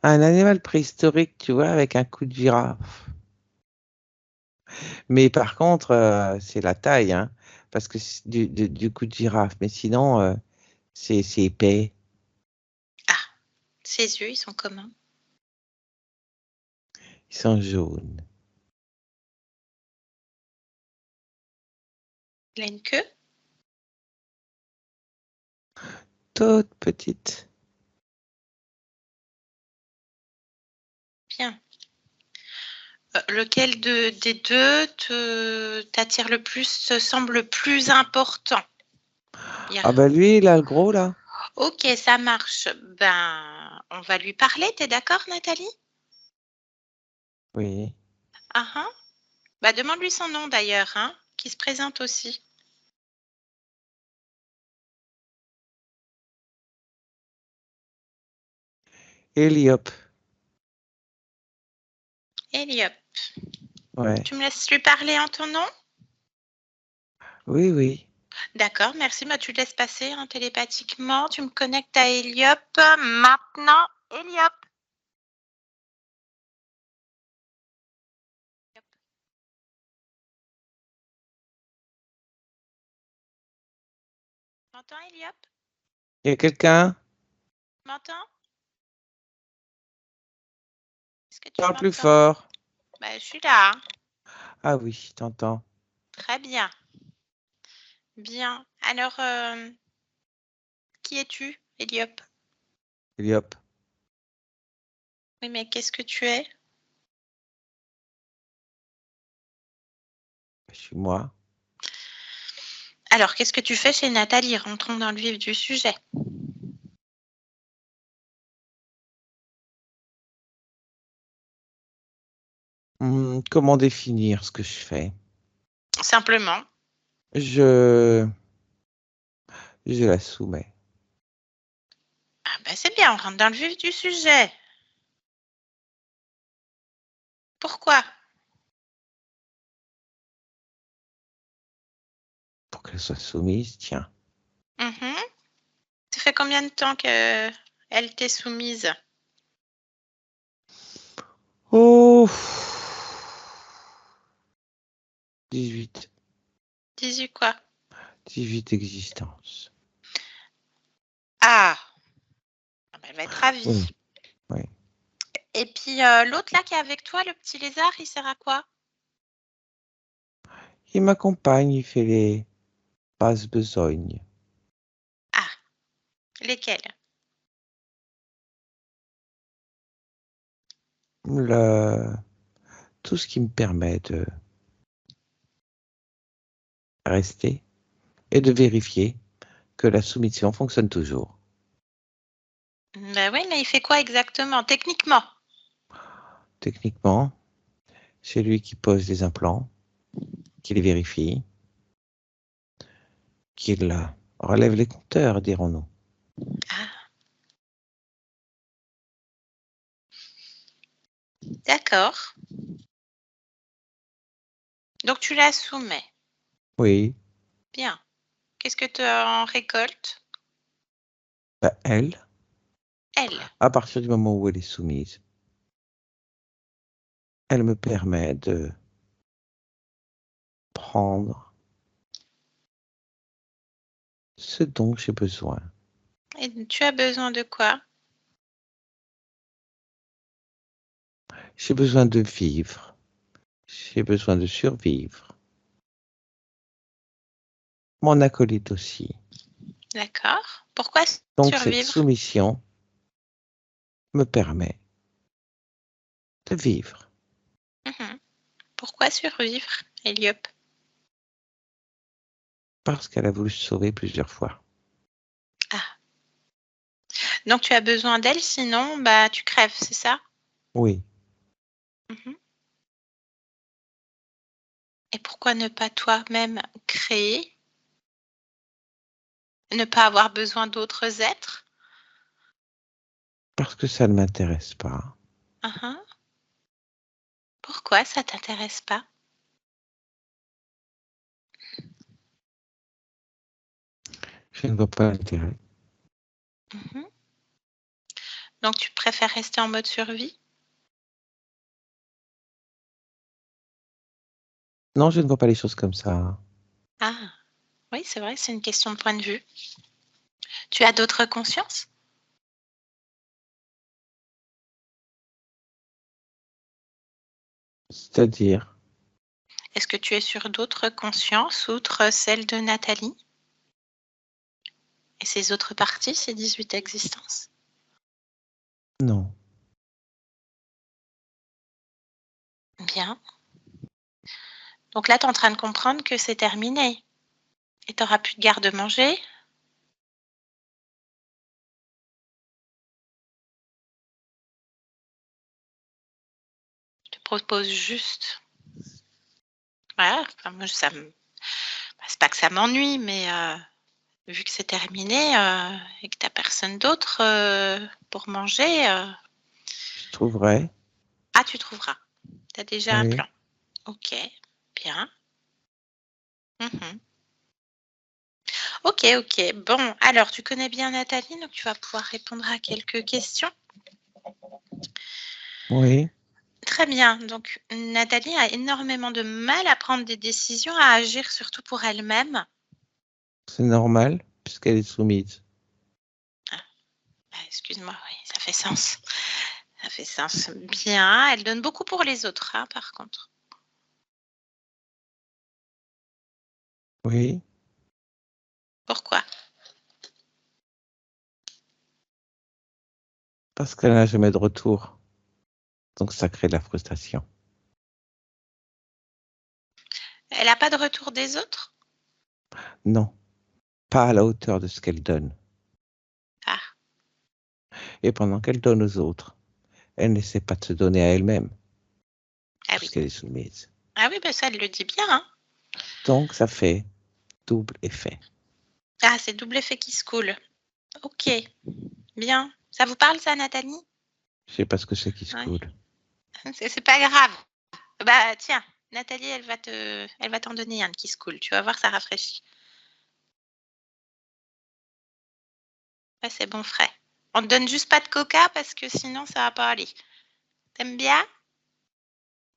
un animal préhistorique, tu vois, avec un cou de girafe. Mais par contre, c'est la taille, hein, parce que c'est du cou de girafe. Mais sinon, c'est épais. Ah, ses yeux, ils sont comment? Ils sont jaunes. Il a une queue? Toute petite. Bien. Lequel des deux t'attire le plus, te semble le plus important? Ah bah lui, il a le gros, là. Ok, ça marche. Ben, on va lui parler, t'es d'accord, Nathalie? Oui. Ah ah. Bah, demande-lui son nom d'ailleurs, hein, qui se présente aussi. Héliop. Eliop. Ouais. Tu me laisses lui parler en ton nom? Oui, oui. D'accord, merci. Bah, tu le laisses passer hein, télépathiquement. Tu me connectes à Eliop. Maintenant, Eliop. Tu m'entends, Eliop? Il y a quelqu'un? Tu m'entends? Est-ce que tu Parle plus m'entends? fort. Bah, je suis là, hein. Ah oui, je t'entends. Très bien. Bien. Alors, qui es-tu, Eliop? Héliop. Oui, mais qu'est-ce que tu es? Je suis moi. Alors, qu'est-ce que tu fais chez Nathalie? Rentrons dans le vif du sujet. Comment définir ce que je fais? Simplement. Je la soumets. Ah bah c'est bien, on rentre dans le vif du sujet. Pourquoi? Pour qu'elle soit soumise, tiens. Mhm. Ça fait combien de temps qu'elle t'est soumise? Oh 18. 18 quoi? 18 existences. Ah, elle va être ravie. Oui, oui. Et puis l'autre là qui est avec toi, le petit lézard, il sert à quoi? Il m'accompagne, il fait les basses besognes. Ah, lesquels? Tout ce qui me permet de rester et de vérifier que la soumission fonctionne toujours. Ben oui, mais il fait quoi exactement, techniquement? Techniquement, c'est lui qui pose les implants, qui les vérifie, qui relève les compteurs, dirons-nous. Ah, d'accord. Donc tu la soumets. Oui, Bien. Qu'est-ce que tu en récoltes? elle, Elle. à partir du moment où elle est soumise, elle me permet de prendre ce dont j'ai besoin. Et tu as besoin de quoi? J'ai besoin de vivre. J'ai besoin de survivre. Mon acolyte aussi. D'accord. Pourquoi Donc cette survivre? soumission me permet de vivre. Mhm. Pourquoi survivre, Eliop? Parce qu'elle a voulu se sauver plusieurs fois. Ah. Donc tu as besoin d'elle, sinon bah tu crèves, c'est ça? Oui, Mhm. Et pourquoi ne pas toi-même créer? Ne pas avoir besoin d'autres êtres? parce que ça ne m'intéresse pas. Mhm. Pourquoi ça t'intéresse pas? Je ne vois pas l'intérêt. Mhm. Donc tu préfères rester en mode survie? Non, je ne vois pas les choses comme ça. Ah, oui, c'est vrai, c'est une question de point de vue. Tu as d'autres consciences? C'est-à-dire, Est-ce que tu es sur d'autres consciences outre celle de Nathalie et ses autres parties, ses 18 existences? non. Bien. Donc là, tu es en train de comprendre que c'est terminé et tu n'auras plus de garde-manger. Je te propose juste. Voilà, enfin, moi, c'est pas que ça m'ennuie, mais vu que c'est terminé et que tu n'as personne d'autre pour manger, Je trouverais, ah, tu trouveras. Tu as déjà un oui. plan. Ok, bien. Mhm. Ok, ok. Bon, alors tu connais bien Nathalie, donc tu vas pouvoir répondre à quelques questions. Oui, Très bien. Donc Nathalie a énormément de mal à prendre des décisions, à agir surtout pour elle-même. c'est normal, puisqu'elle est soumise. Ah, excuse-moi, oui, ça fait sens. Ça fait sens. Bien. Elle donne beaucoup pour les autres, hein, par contre. Oui, Pourquoi? parce qu'elle n'a jamais de retour. Donc ça crée de la frustration. Elle n'a pas de retour des autres? Non, pas à la hauteur de ce qu'elle donne. Ah, Et pendant qu'elle donne aux autres, elle n'essaie pas de se donner à elle-même, ah oui. puisqu'elle est soumise. Ah oui, ben ça, elle le dit bien, hein. Donc ça fait double effet. Ah, c'est double effet qui se coule. Ok, bien. Ça vous parle, ça, Nathalie? Je sais pas ce que c'est qui se Oui. coule. C'est pas grave. Bah tiens, Nathalie, elle va t'en donner un qui se coule. Tu vas voir, ça rafraîchit. Ouais, c'est bon frais. On te donne juste pas de coca parce que sinon ça va pas aller. T'aimes bien?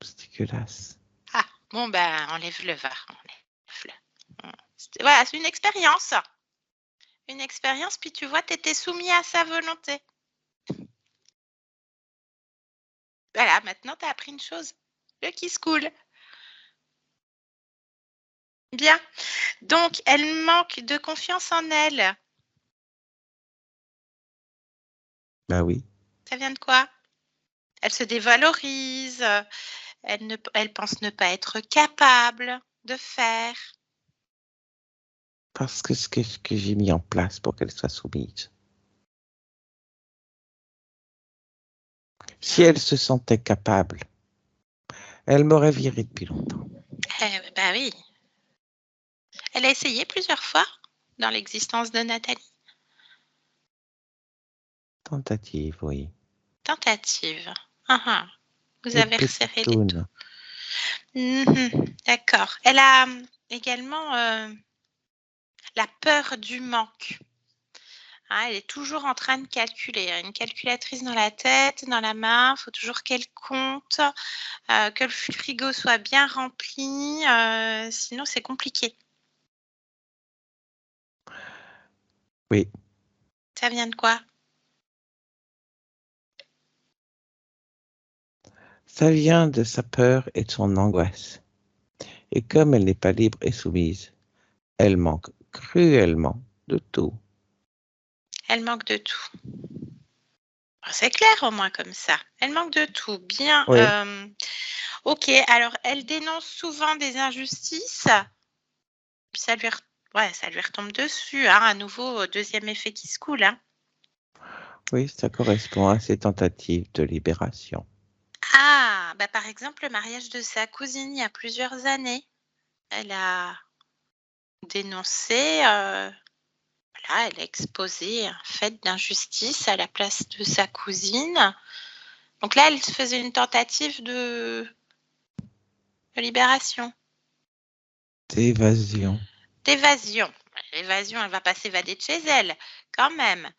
C'est dégueulasse. Ah, bon, enlève le verre. Enlève-le. Voilà, c'est une expérience. Une expérience, puis tu vois, t'étais soumis à sa volonté. Voilà, maintenant t'as appris une chose. Le kiss cool. Bien. Donc, elle manque de confiance en elle. Bah oui. Ça vient de quoi? Elle se dévalorise. Elle pense ne pas être capable de faire. Parce que ce que j'ai mis en place pour qu'elle soit soumise. Si elle se sentait capable, elle m'aurait viré depuis longtemps. Bah oui. Elle a essayé plusieurs fois dans l'existence de Nathalie. Tentative, oui. Tentative. Ah. Vous Les avez resserré les petitounes. taux. D'accord. Elle a également la peur du manque. Hein, elle est toujours en train de calculer. Une calculatrice dans la tête, dans la main. Il faut toujours qu'elle compte, que le frigo soit bien rempli. Sinon, c'est compliqué. Oui. Ça vient de quoi? Ça vient de sa peur et de son angoisse. Et comme elle n'est pas libre et soumise, elle manque cruellement de tout. Elle manque de tout. C'est clair au moins comme ça. Elle manque de tout. Bien. Oui. Ok, alors elle dénonce souvent des injustices. Puis ça lui retombe dessus. Hein, à nouveau, deuxième effet qui se coule. Hein. Oui, ça correspond à ses tentatives de libération. Ah, par exemple, le mariage de sa cousine il y a plusieurs années. Elle a dénoncé, voilà, elle a exposé un fait d'injustice à la place de sa cousine. Donc là, elle faisait une tentative de libération. D'évasion. D'évasion. L'évasion, elle va pas s'évader de chez elle, quand même.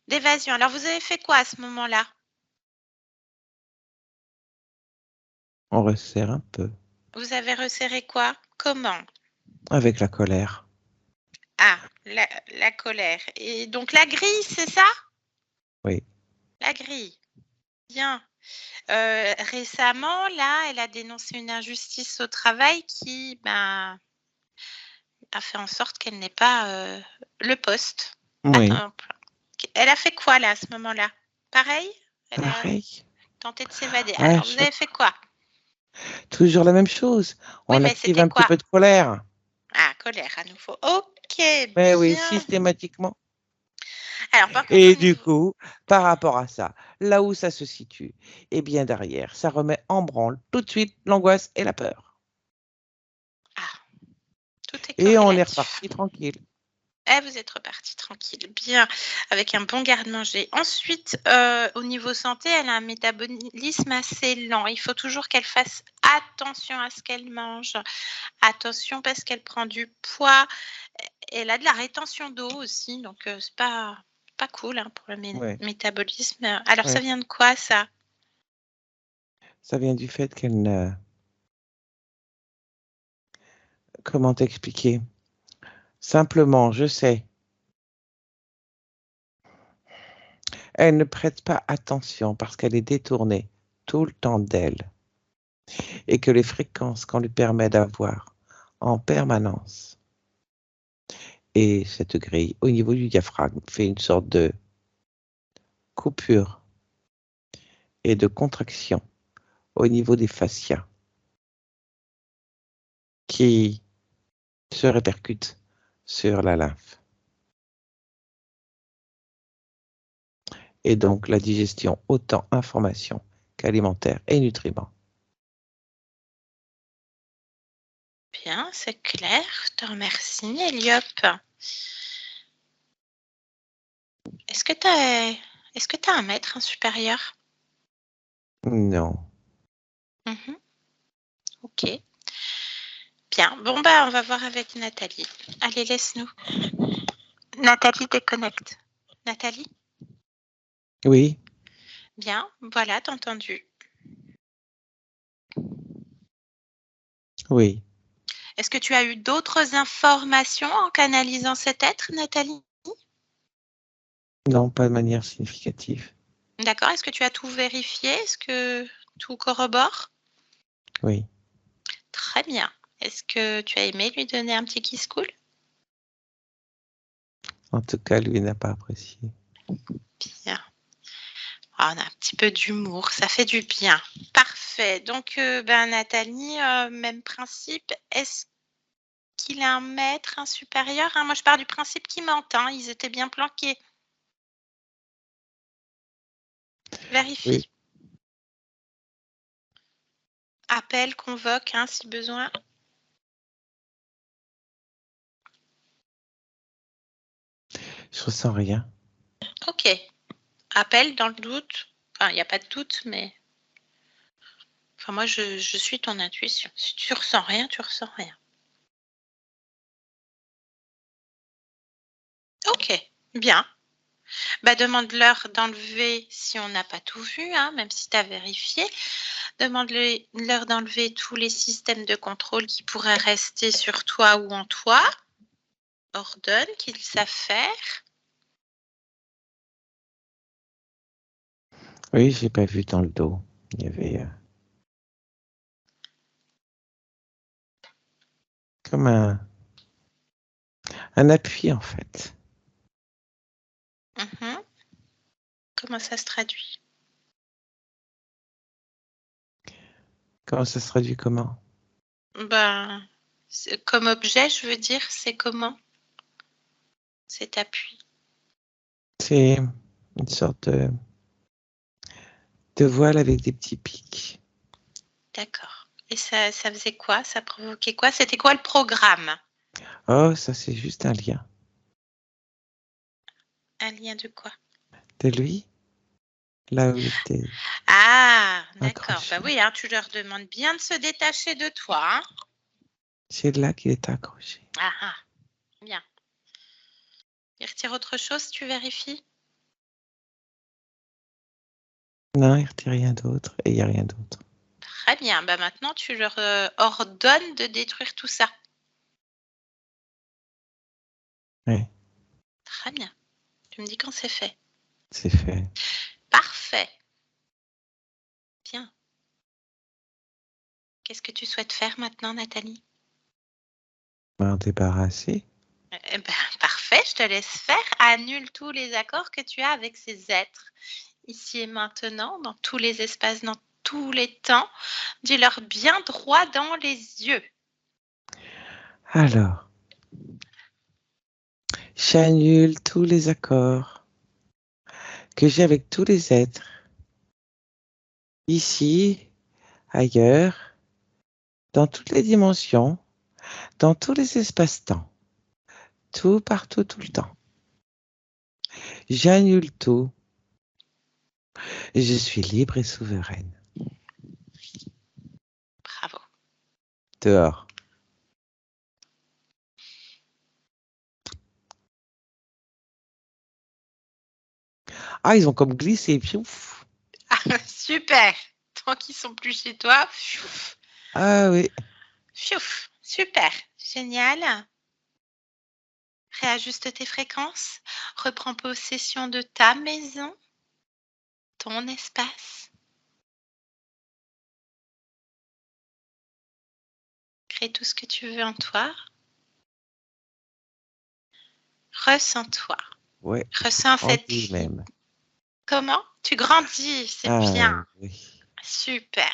D'évasion. Alors, vous avez fait quoi à ce moment-là? On resserre un peu. Vous avez resserré quoi? Comment? Avec la colère. Ah, la colère. Et donc, la grille, c'est ça? Oui. La grille. Bien. Récemment, là, elle a dénoncé une injustice au travail qui a fait en sorte qu'elle n'ait pas le poste. Oui. Attends, elle a fait quoi là à ce moment-là? Pareil? Elle a Pareil. tenté de s'évader. À Alors, vous avez chaque... fait quoi? Toujours la même chose. Oui, On mais active c'était un petit quoi? peu de colère. Ah, colère à nouveau. Ok, Mais oui, bien. systématiquement. Alors, par contre, au Et du niveau... coup, par rapport à ça, là où ça se situe, eh bien derrière, ça remet en branle tout de suite l'angoisse et la peur. Ah, tout est Et on est corrélatif. reparti tranquille. Eh, vous êtes reparti tranquille, bien, avec un bon garde-manger. Ensuite, au niveau santé, elle a un métabolisme assez lent. Il faut toujours qu'elle fasse attention à ce qu'elle mange. Attention parce qu'elle prend du poids. Elle a de la rétention d'eau aussi, donc c'est pas cool hein, pour le Ouais, métabolisme. Alors, ça ouais. vient de quoi, ça? Ça vient du fait qu'elle ne... Comment t'expliquer? Simplement, je sais, elle ne prête pas attention parce qu'elle est détournée tout le temps d'elle et que les fréquences qu'on lui permet d'avoir en permanence et cette grille au niveau du diaphragme fait une sorte de coupure et de contraction au niveau des fascias qui se répercutent sur la lymphe. Et donc la digestion, autant information qu'alimentaire et nutriments. Bien, c'est clair. Je te remercie, Eliop. Est-ce que tu as un maître, un supérieur? Non. Mhm. Ok. Bien. Bon, on va voir avec Nathalie. Allez, laisse-nous. Nathalie déconnecte. Nathalie? Oui, Bien, voilà, t'as entendu. oui. Est-ce que tu as eu d'autres informations en canalisant cet être, Nathalie? Non, pas de manière significative. D'accord. Est-ce que tu as tout vérifié? Est-ce que tout corrobore? Oui. Très bien. Est-ce que tu as aimé lui donner un petit kiss cool? En tout cas, lui n'a pas apprécié. Bien. Ah, on a un petit peu d'humour, ça fait du bien. Parfait. Donc, Nathalie, même principe. Est-ce qu'il a un maître, un supérieur? Moi, je pars du principe qu'ils mentent. Ils étaient bien planqués. Vérifie. Oui. Appelle, convoque, si besoin. Je ressens rien. Ok. Appelle dans le doute. Enfin, il n'y a pas de doute, mais... Enfin, moi, je suis ton intuition. Si tu ressens rien, tu ressens rien. Ok, bien. Demande-leur d'enlever, si on n'a pas tout vu, même si tu as vérifié, demande-leur d'enlever tous les systèmes de contrôle qui pourraient rester sur toi ou en toi. Ordonne qu'ils savent faire. Oui, j'ai pas vu dans le dos. Il y avait comme un appui, en fait. Mhm. Comment ça se traduit? Comment ça se traduit comment? Comme objet, je veux dire, c'est comment cet appui? C'est une sorte de voile avec des petits pics. D'accord. Et ça faisait quoi? Ça provoquait quoi? C'était quoi le programme? Oh, ça, c'est juste un lien. Un lien de quoi? De lui, là où il était Ah, d'accord. accroché. Oui, tu leur demandes bien de se détacher de toi. C'est là qu'il était accroché. Ah, bien. Il retire autre chose, tu vérifies? Non, il ne retire rien d'autre et il n'y a rien d'autre. Très bien. Maintenant, tu leur ordonnes de détruire tout ça. Oui, Très bien. Tu me dis quand c'est fait. c'est fait. Parfait. Bien. Qu'est-ce que tu souhaites faire maintenant, Nathalie? M'en débarrasser. Parfait, je te laisse faire. Annule tous les accords que tu as avec ces êtres, ici et maintenant, dans tous les espaces, dans tous les temps. Dis-leur bien droit dans les yeux. Alors, j'annule tous les accords que j'ai avec tous les êtres, ici, ailleurs, dans toutes les dimensions, dans tous les espaces-temps, tout, partout, tout le temps. J'annule tout. Et je suis libre et souveraine. Bravo. Dehors. Ah, ils ont comme glissé. Piouf. Super. Tant qu'ils sont plus chez toi, pfiouf, Ah oui. pfiouf. Super. Génial. Réajuste tes fréquences. Reprends possession de ta maison, ton espace. Crée tout ce que tu veux en toi. Ressens-toi. Ouais. Ressens cette Grandi ligne. même. Comment? Tu grandis, c'est bien. Ah oui. Super.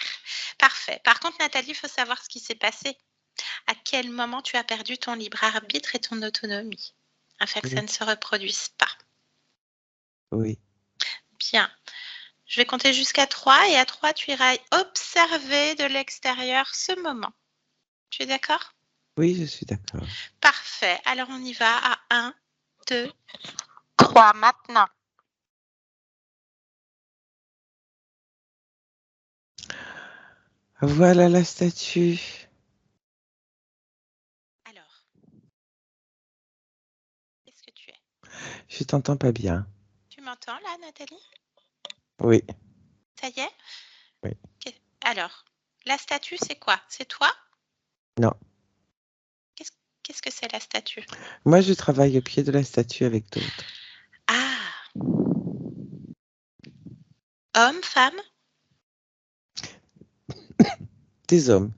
Parfait. Par contre, Nathalie, il faut savoir ce qui s'est passé. À quel moment tu as perdu ton libre arbitre et ton autonomie, afin que ça Oui. ne se reproduise pas. Oui. Bien. Je vais compter jusqu'à 3 et à 3, tu iras observer de l'extérieur ce moment. Tu es d'accord? Oui, je suis d'accord. Parfait. Alors, on y va à 1, 2, 3 maintenant. Voilà la statue. Alors, qu'est-ce que tu es? Je t'entends pas bien. Tu m'entends là, Nathalie? Oui, Ça y est? oui. Alors, la statue, c'est quoi? C'est toi? Non. Qu'est-ce que c'est la statue? Moi, je travaille au pied de la statue avec d'autres. Ah! Homme, femme? Des hommes.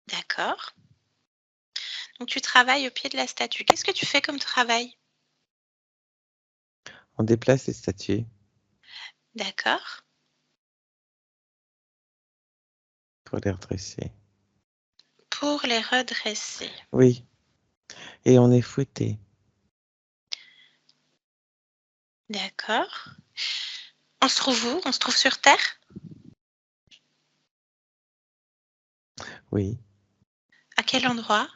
D'accord. Donc tu travailles au pied de la statue. Qu'est-ce que tu fais comme travail? On déplace les statues D'accord. pour les redresser. Pour les redresser. Oui. Et on est fouetté. D'accord. On se trouve où? On se trouve sur Terre? Oui. À quel endroit?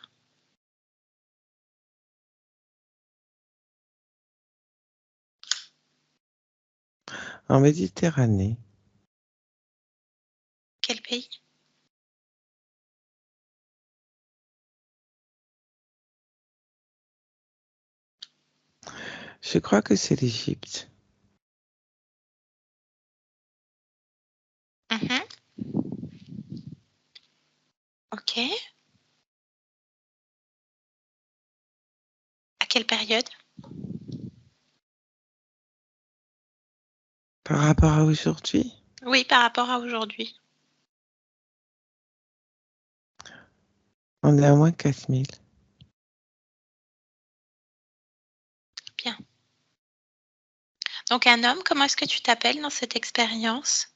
En Méditerranée. Quel pays? Je crois que c'est l'Égypte. Mhm. Ok. À quelle période? Par rapport à aujourd'hui, Oui, par rapport à aujourd'hui. on est à moins 4000. Bien. Donc un homme, comment est-ce que tu t'appelles dans cette expérience?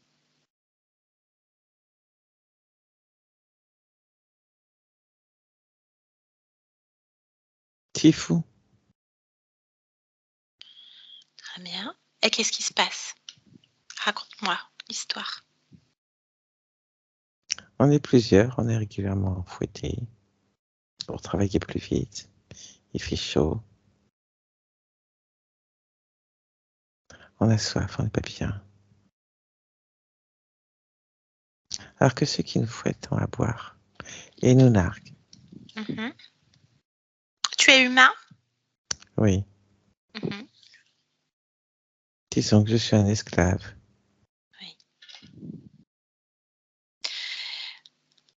C'est fou. Très bien. Et qu'est-ce qui se passe? Raconte-moi l'histoire. On est plusieurs, on est régulièrement fouettés pour travailler plus vite. Il fait chaud. On a soif, on n'est pas bien. Alors que ceux qui nous fouettent ont à boire et nous narguent. Mhm. Tu es humain? Oui. Mhm. Disons que je suis un esclave. Oui.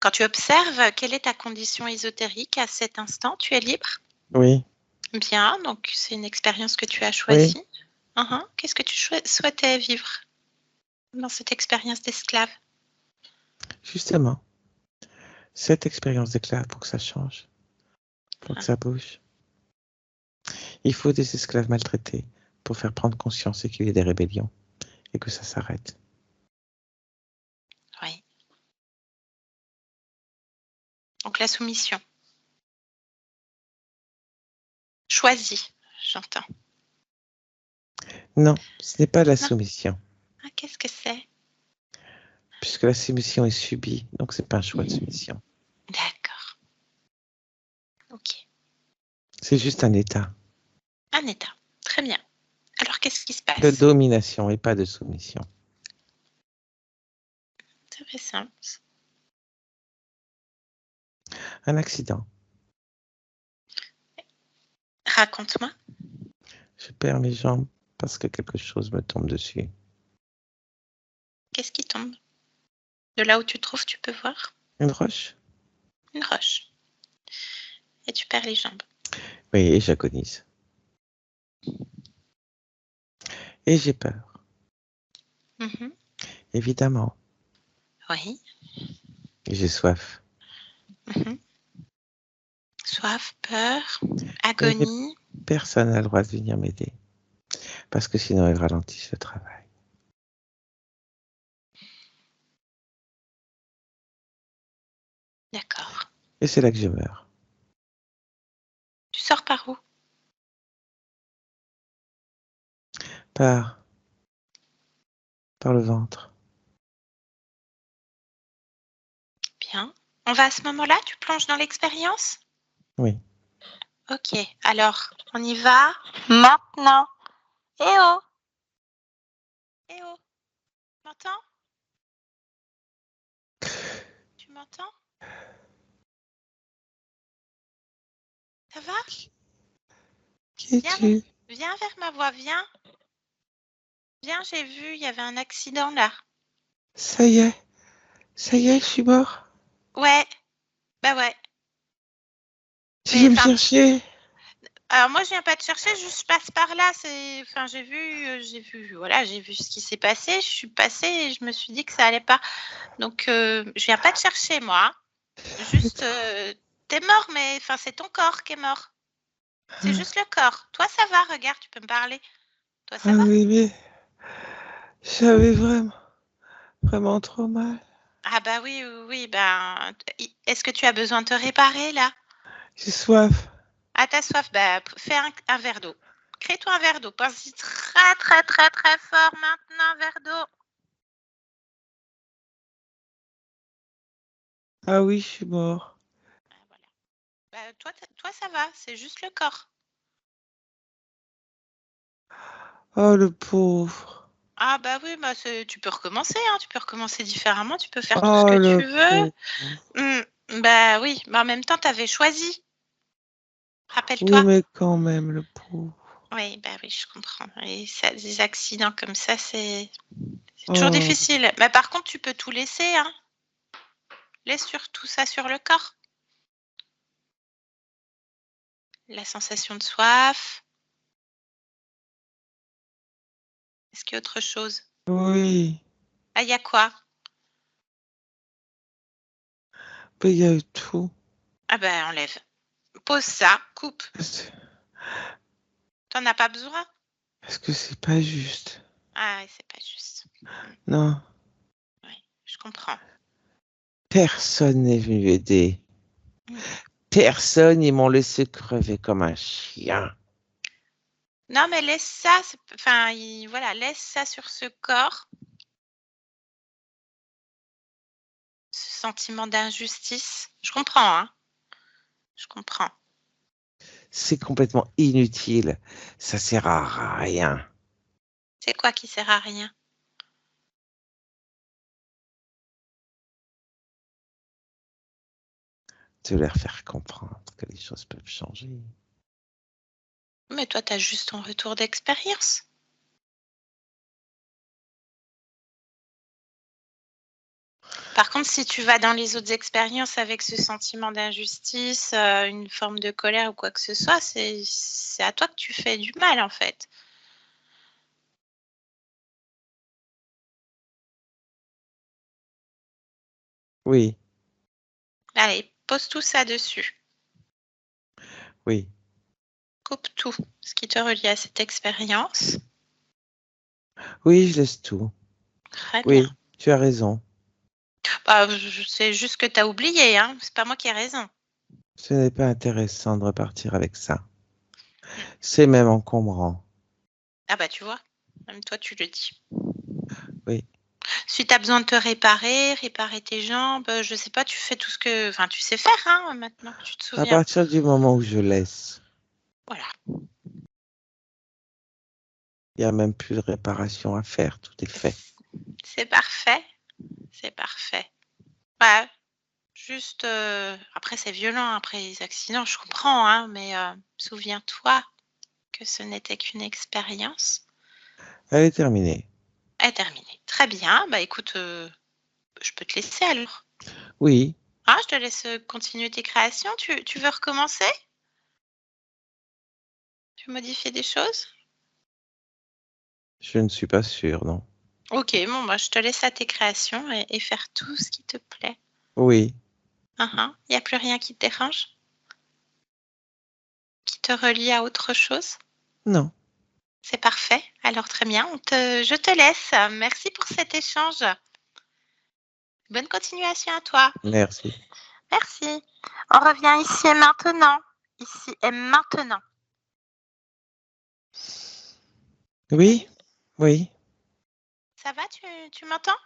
Quand tu observes, quelle est ta condition ésotérique à cet instant? Tu es libre? Oui. Bien, donc c'est une expérience que tu as Oui. choisie. Qu'est-ce que tu souhaitais vivre dans cette expérience d'esclave? Justement, cette expérience d'esclave pour que ça change, pour que Ah, ça bouge. Il faut des esclaves maltraités pour faire prendre conscience et qu'il y ait des rébellions et que ça s'arrête. oui. Donc la soumission. Choisie, j'entends. Non, ce n'est pas la Non. soumission, Ah, qu'est-ce que c'est? puisque la soumission est subie, donc c'est pas un choix de soumission. D'accord. Ok. C'est juste un état Un état. Très bien. Alors qu'est-ce qui se de passe? domination et pas de soumission. Très simple. Un accident. Raconte-moi. Je perds mes jambes parce que quelque chose me tombe dessus. Qu'est-ce qui tombe? De là où tu te trouves, tu peux voir Une roche? une roche. Et tu perds les jambes. Oui, et j'agonise. Et j'ai peur, Mhm. évidemment. Oui. Et j'ai soif. Mhm. Soif, peur, Et agonie. personne n'a le droit de venir m'aider, parce que sinon ils ralentissent le travail. D'accord. Et c'est là que je meurs. Tu sors par où? Par, par le ventre. Bien. On va à ce moment-là, tu plonges dans l'expérience? Oui. Ok, alors on y va maintenant. Eh oh, eh oh, tu m'entends? Tu m'entends? Ça va? Qui es-tu? Viens vers ma voix, viens. Viens, j'ai vu, il y avait un accident là. Ça y est, je suis mort. Ouais, bah ouais. Tu viens me enfin, chercher? alors moi, je viens pas te chercher, juste je passe par là. Enfin, j'ai vu ce qui s'est passé. Je suis passée et je me suis dit que ça allait pas. Donc, je viens pas te chercher, moi. Juste, t'es mort, mais enfin, c'est ton corps qui est mort. C'est juste le corps. Toi, ça va, regarde, tu peux me parler. Toi, ça Ah va? oui, mais j'avais vraiment trop mal. Ah bah oui, oui, oui, ben, est-ce que tu as besoin de te réparer là? J'ai soif. Ah, t'as soif? Bah, fais un verre d'eau. Crée-toi un verre d'eau. Pense-y très, très, très, très fort maintenant, un verre d'eau. Ah oui, je suis mort. Ah, voilà. Bah, toi, ça va, c'est juste le corps. Oh, le pauvre. Ah bah oui, bah, tu peux recommencer, hein, tu peux recommencer différemment, tu peux faire tout ce Oh, que le tu veux. pauvre. Bah oui, mais en même temps, tu avais choisi, Oui, rappelle-toi. mais quand même, le pauvre. Oui, bah oui, je comprends. Et ça, des accidents comme ça, c'est toujours Oh, difficile. Mais par contre, tu peux tout laisser, hein. Laisse tout ça sur le corps. La sensation de soif. Est-ce qu'il y a autre chose? oui. Ah, il y a quoi? Mais il y a eu tout. Ah ben, enlève. Pose ça, coupe. T'en as pas besoin? Parce que c'est pas juste. Ah, ouais, c'est pas juste. Non, Oui, je comprends. personne n'est venu aider. Mm. Personne, ils m'ont laissé crever comme un chien. Non, mais laisse ça, enfin, voilà, laisse ça sur ce corps, ce sentiment d'injustice. Je comprends, hein. Je comprends. C'est complètement inutile. Ça sert à rien. C'est quoi qui sert à rien? De leur faire comprendre que les choses peuvent changer. Mais toi, tu as juste ton retour d'expérience. Par contre, si tu vas dans les autres expériences avec ce sentiment d'injustice, une forme de colère ou quoi que ce soit, c'est à toi que tu fais du mal, en fait. Oui, Allez, pose tout ça dessus. oui, Coupe tout ce qui te relie à cette expérience. oui, je laisse tout. Très bien. Oui, tu as raison. Bah, c'est juste que tu as oublié, hein. C'est pas moi qui ai raison. Ce n'est pas intéressant de repartir avec ça. Mm. C'est même encombrant. Ah bah, tu vois, même toi, tu le dis. Oui. Si tu as besoin de te réparer tes jambes, je sais pas, tu fais tout ce que enfin, tu sais faire, hein, maintenant que tu te À souviens. partir du moment où je laisse, Voilà, il n'y a même plus de réparation à faire. Tout est fait. c'est parfait, c'est parfait. Bah, juste, après c'est violent, après les accidents, je comprends, hein, mais souviens-toi que ce n'était qu'une expérience. Elle est terminée. Elle est terminée. Très bien, bah, écoute, je peux te laisser alors. Oui, Ah, je te laisse, continuer tes créations. Tu veux recommencer? Tu veux modifier des choses? je ne suis pas sûre, non. OK, bon, bah, je te laisse à tes créations et faire tout ce qui te plaît. Oui, Il y a plus rien qui te dérange? Qui te relie à autre chose? non. C'est parfait, alors très bien, je te laisse. Merci pour cet échange. Bonne continuation à toi. Merci. Merci. On revient ici et maintenant. Ici et maintenant. Oui, oui. Ça va, tu m'entends?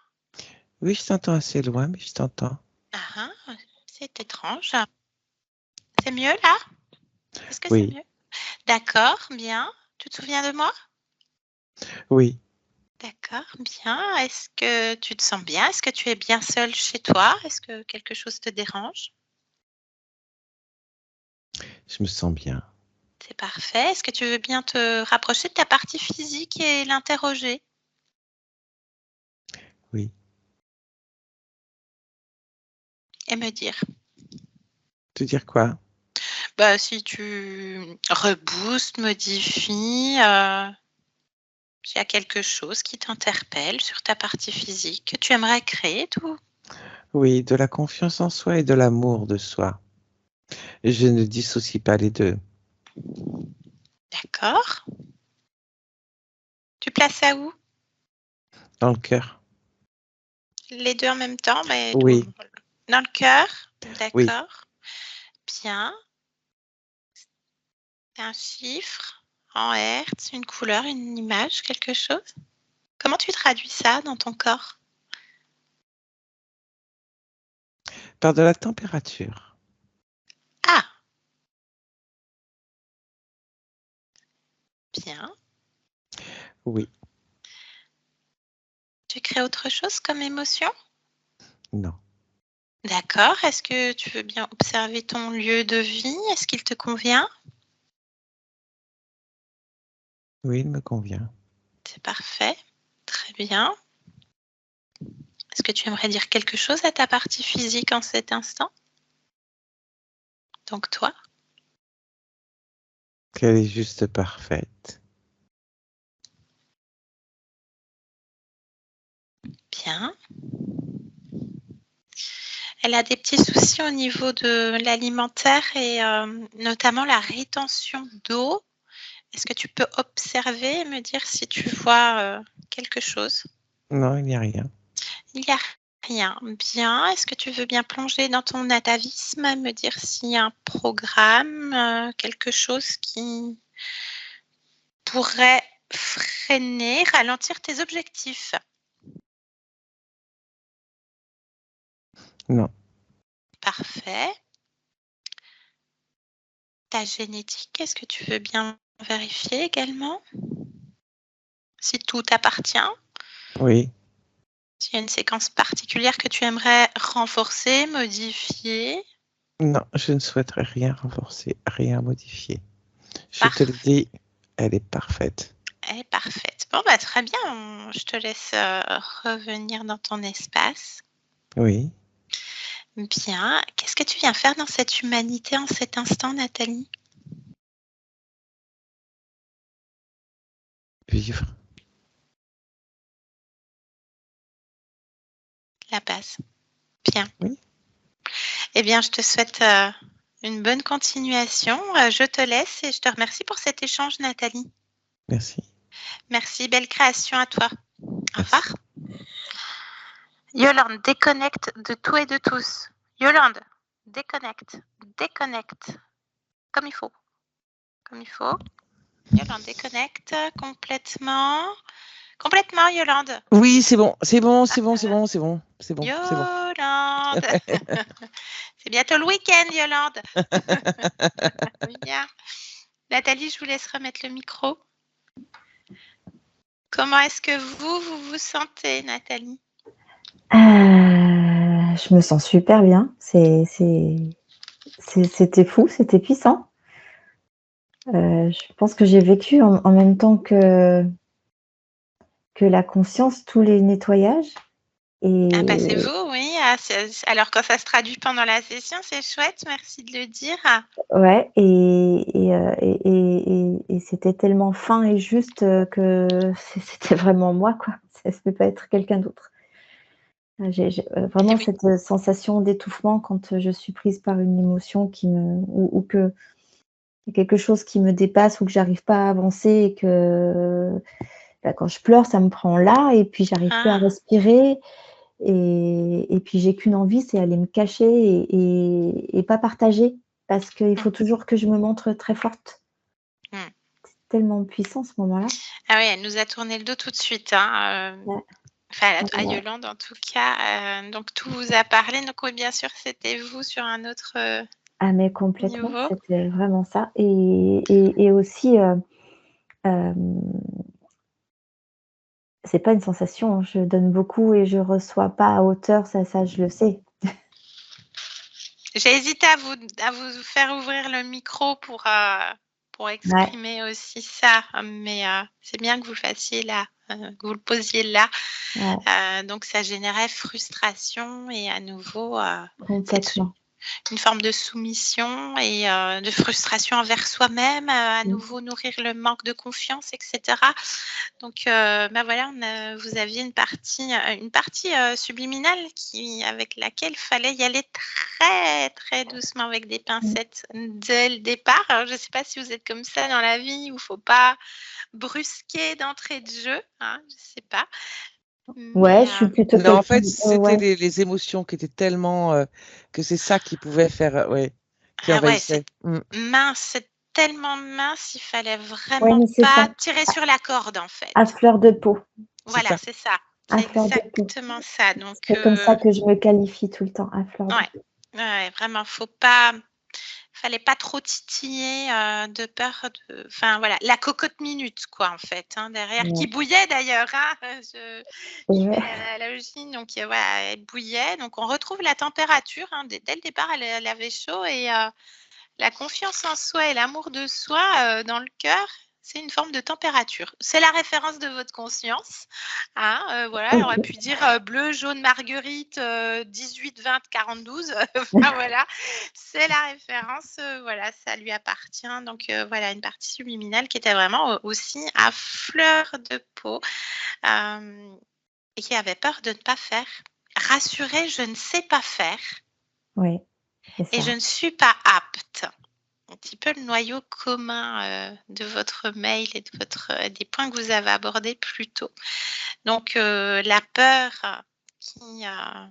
Oui, je t'entends assez loin, mais je t'entends. Ah, c'est étrange. C'est mieux là? Est-ce que c'est Oui, mieux? D'accord, bien. Tu te souviens de moi? oui. D'accord, bien. Est-ce que tu te sens bien? Est-ce que tu es bien seule chez toi? Est-ce que quelque chose te dérange? Je me sens bien. C'est parfait. Est-ce que tu veux bien te rapprocher de ta partie physique et l'interroger? Oui. Et me dire? Te dire quoi? Bah, si tu reboostes, modifies, s'il y a quelque chose qui t'interpelle sur ta partie physique, que tu aimerais créer tout? Oui, de la confiance en soi et de l'amour de soi. Je ne dissocie pas les deux. D'accord. Tu places ça où? Dans le cœur. Les 2 en même temps, mais Oui, dans le cœur? oui. D'accord. Bien. Un chiffre en hertz, une couleur, une image, quelque chose? Comment tu traduis ça dans ton corps? Par de la température. Ah! Bien. Oui, Tu crées autre chose comme émotion? non. D'accord. Est-ce que tu veux bien observer ton lieu de vie? Est-ce qu'il te convient? Oui, il me convient. C'est parfait. Très bien. Est-ce que tu aimerais dire quelque chose à ta partie physique en cet instant? Donc toi? Qu'elle est juste parfaite. Bien. Elle a des petits soucis au niveau de l'alimentaire et notamment la rétention d'eau. Est-ce que tu peux observer et me dire si tu vois, quelque chose? Non, il n'y a rien. Il y a rien. Bien. Est-ce que tu veux bien plonger dans ton atavisme et me dire s'il y a un programme, quelque chose qui pourrait freiner, ralentir tes objectifs? Non, Parfait. Ta génétique, est-ce que tu veux bien vérifier également? Si tout t'appartient? oui. S'il y a une séquence particulière que tu aimerais renforcer, modifier? Non, je ne souhaiterais rien renforcer, rien modifier. Je te le Parfait. dis, elle est parfaite. Elle est parfaite. Bon, bah, très bien, je te laisse, revenir dans ton espace. Oui, Bien. Qu'est-ce que tu viens faire dans cette humanité en cet instant, Nathalie? vivre. La base. Bien. Oui, Eh bien, je te souhaite, une bonne continuation. Je te laisse et je te remercie pour cet échange, Nathalie. merci. Merci, belle création à toi. Au Merci. revoir. Yolande, déconnecte de tout et de tous. Yolande, déconnecte, déconnecte. Comme il faut. Comme il faut. Yolande, déconnecte complètement. Complètement, Yolande. Oui, c'est bon, c'est bon, c'est bon, c'est bon, c'est bon, c'est bon, c'est bon. Yolande. C'est bientôt le week-end, Yolande. Bien. Nathalie, je vous laisse remettre le micro. Comment est-ce que vous vous sentez, Nathalie? Je me sens super bien. C'était fou, c'était puissant. Je pense que j'ai vécu en même temps que la conscience, tous les nettoyages Ah bah, et c'est vous, oui. Ah, alors quand ça se traduit pendant la session, c'est chouette, merci de le dire. ouais et c'était tellement fin et juste, que c'était vraiment moi, quoi. Ça ne peut pas être quelqu'un d'autre. J'ai Eh vraiment oui. cette, sensation d'étouffement quand, je suis prise par une émotion qui me ou que il y a quelque chose qui me dépasse ou que j'arrive pas à avancer et que, bah, quand je pleure, ça me prend là et puis j'arrive plus à Ah, respirer et puis j'ai qu'une envie, c'est aller me cacher et pas partager parce qu'il mmh, faut toujours que je me montre très forte. mmh. Tellement puissant ce moment-là. Ah oui, elle nous a tourné le dos tout de suite, hein, Ouais, enfin à ouais. Yolande en tout cas, donc tout vous a parlé, donc oui, bien sûr, c'était vous sur un autre, Ah mais complètement, niveau. c'était vraiment ça et aussi, hem, c'est pas une sensation, je donne beaucoup et je reçois pas à hauteur, ça je le sais. J'ai hésité à vous faire ouvrir le micro pour pour exprimer aussi ça. Mais c'est bien que vous le fassiez là, que vous le posiez là. Ouais, Donc, ça générait frustration et à nouveau, complètement. une forme de soumission et de frustration envers soi-même, à nouveau nourrir le manque de confiance, etc. Donc, voilà, vous aviez une partie subliminale avec laquelle il fallait y aller très, très doucement avec des pincettes dès le départ. Alors, je ne sais pas si vous êtes comme ça dans la vie où il ne faut pas brusquer d'entrée de jeu, hein, je ne sais pas. Ouais, Mais je suis plutôt Non, en quelqu'un fait, de c'était ouais. les émotions qui étaient tellement que c'est ça qui pouvait faire, ouais, qui ah ouais, c'est envahissait. Mm. mince, c'est tellement mince, il fallait Ouais, vraiment mais c'est pas ça, tirer sur la corde, en à fait. fleur de peau, C'est Voilà, ça. c'est ça. à C'est fleur de peau. exactement ça. Donc, C'est comme ça que je me qualifie tout le temps, à fleur de ouais, peau. ouais, vraiment, fallait pas trop titiller de peur de, enfin voilà, la cocotte minute quoi en fait, hein, derrière, qui Ouais. bouillait d'ailleurs, hein, je fais Ouais. l'analogie, donc voilà, elle bouillait, donc on retrouve la température, hein, dès le départ, elle avait chaud et la confiance en soi et l'amour de soi dans le cœur, c'est une forme de température. C'est la référence de votre conscience. Hein, voilà, elle aurait OK. pu dire bleu, jaune, marguerite, 18, 20, 40, 12. Enfin, voilà, c'est la référence. Voilà, ça lui appartient. Donc, voilà, une partie subliminale qui était vraiment aussi à fleur de peau et qui avait peur de ne pas faire. Rassurez, je ne sais pas faire Oui, c'est et je ça. ne suis pas apte. Un petit peu le noyau commun de votre mail et des points que vous avez abordés plus tôt. Donc, la peur qui, euh,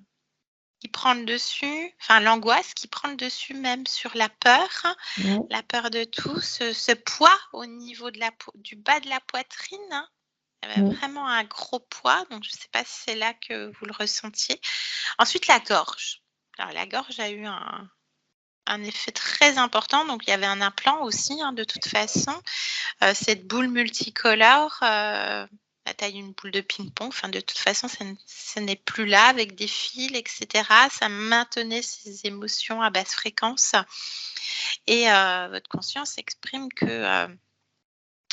qui prend le dessus, enfin l'angoisse qui prend le dessus même sur Ouais. la peur de tout, ce poids au niveau du bas de la poitrine. Hein. Il y avait Mmh. vraiment un gros poids, donc je ne sais pas si c'est là que vous le ressentiez. Ensuite, la gorge. Alors, la gorge a eu un effet très important. Donc, il y avait un implant aussi, hein, de toute façon. Cette boule multicolore, la taille d'une boule de ping-pong, enfin, de toute façon, ça n'est plus là avec des fils, etc. Ça maintenait ces émotions à basse fréquence. Et votre conscience exprime que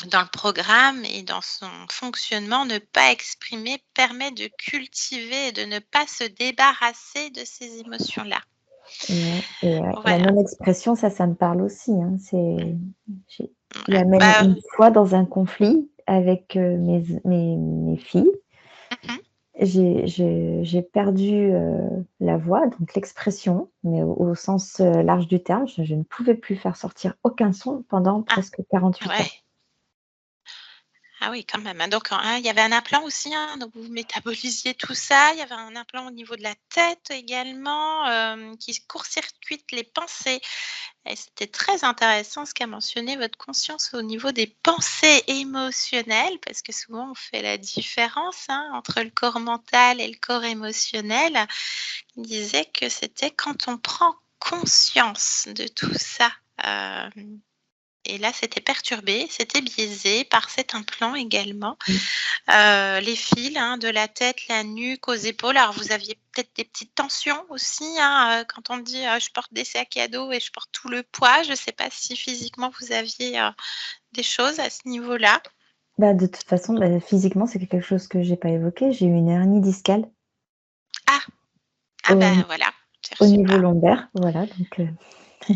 dans le programme et dans son fonctionnement, ne pas exprimer permet de cultiver et de ne pas se débarrasser de ces émotions-là. Et la Voilà. non-expression, ça me parle aussi, hein. J'ai il y Ouais. a même Bah, une fois dans un conflit avec, mes filles, mmh. j'ai perdu, la voix, donc l'expression, mais au sens, large du terme. Je ne pouvais plus faire sortir aucun son pendant Ah, presque 48 ouais. heures. Ah oui, quand même, hein. Donc, hein, il y avait un implant aussi, hein, donc vous métabolisiez tout ça. Il y avait un implant au niveau de la tête également, qui court-circuite les pensées et c'était très intéressant ce qu'a mentionné votre conscience au niveau des pensées émotionnelles, parce que souvent on fait la différence, hein, entre le corps mental et le corps émotionnel. Il disait que c'était quand on prend conscience de tout ça, hem et là, c'était perturbé, c'était biaisé par cet implant également. Mmh. Les fils, hein, de la tête, la nuque, aux épaules. Alors vous aviez peut-être des petites tensions aussi, hein, quand on dit: «Je porte des sacs à dos et je porte tout le poids». Je ne sais pas si physiquement vous aviez, des choses à ce niveau-là? Bah, de toute façon, bah, physiquement, c'est quelque chose que j'ai pas évoqué. J'ai eu une hernie discale Ah! Ah au ben voilà, j'ai au reçu niveau pas. lombaire, voilà, donc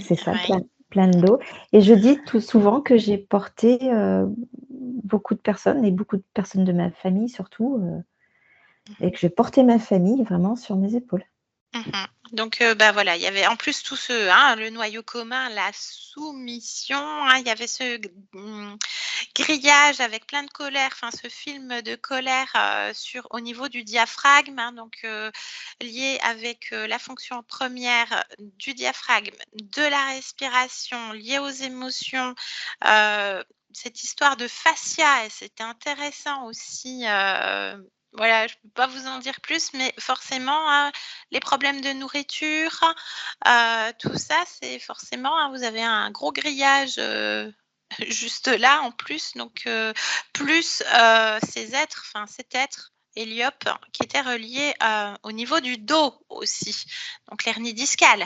c'est ça, Ouais. plein de dos, et je dis tout souvent que j'ai porté, beaucoup de personnes et beaucoup de personnes de ma famille surtout, et que je portais ma famille vraiment sur mes épaules. Mmh. Donc, bah, voilà, il y avait en plus tout le noyau commun, la soumission, hein, il y avait grillage avec plein de colère, enfin ce film de colère, au niveau du diaphragme, hein, donc, lié avec, la fonction première du diaphragme, de la respiration, liée aux émotions, cette histoire de fascia et c'était intéressant aussi, voilà, je ne peux pas vous en dire plus, mais forcément, hein, les problèmes de nourriture, tout ça, c'est forcément, hein, vous avez un gros grillage, juste là en plus, donc plus, ces êtres, enfin cet être Héliope qui était relié au niveau du dos aussi, donc l'hernie discale,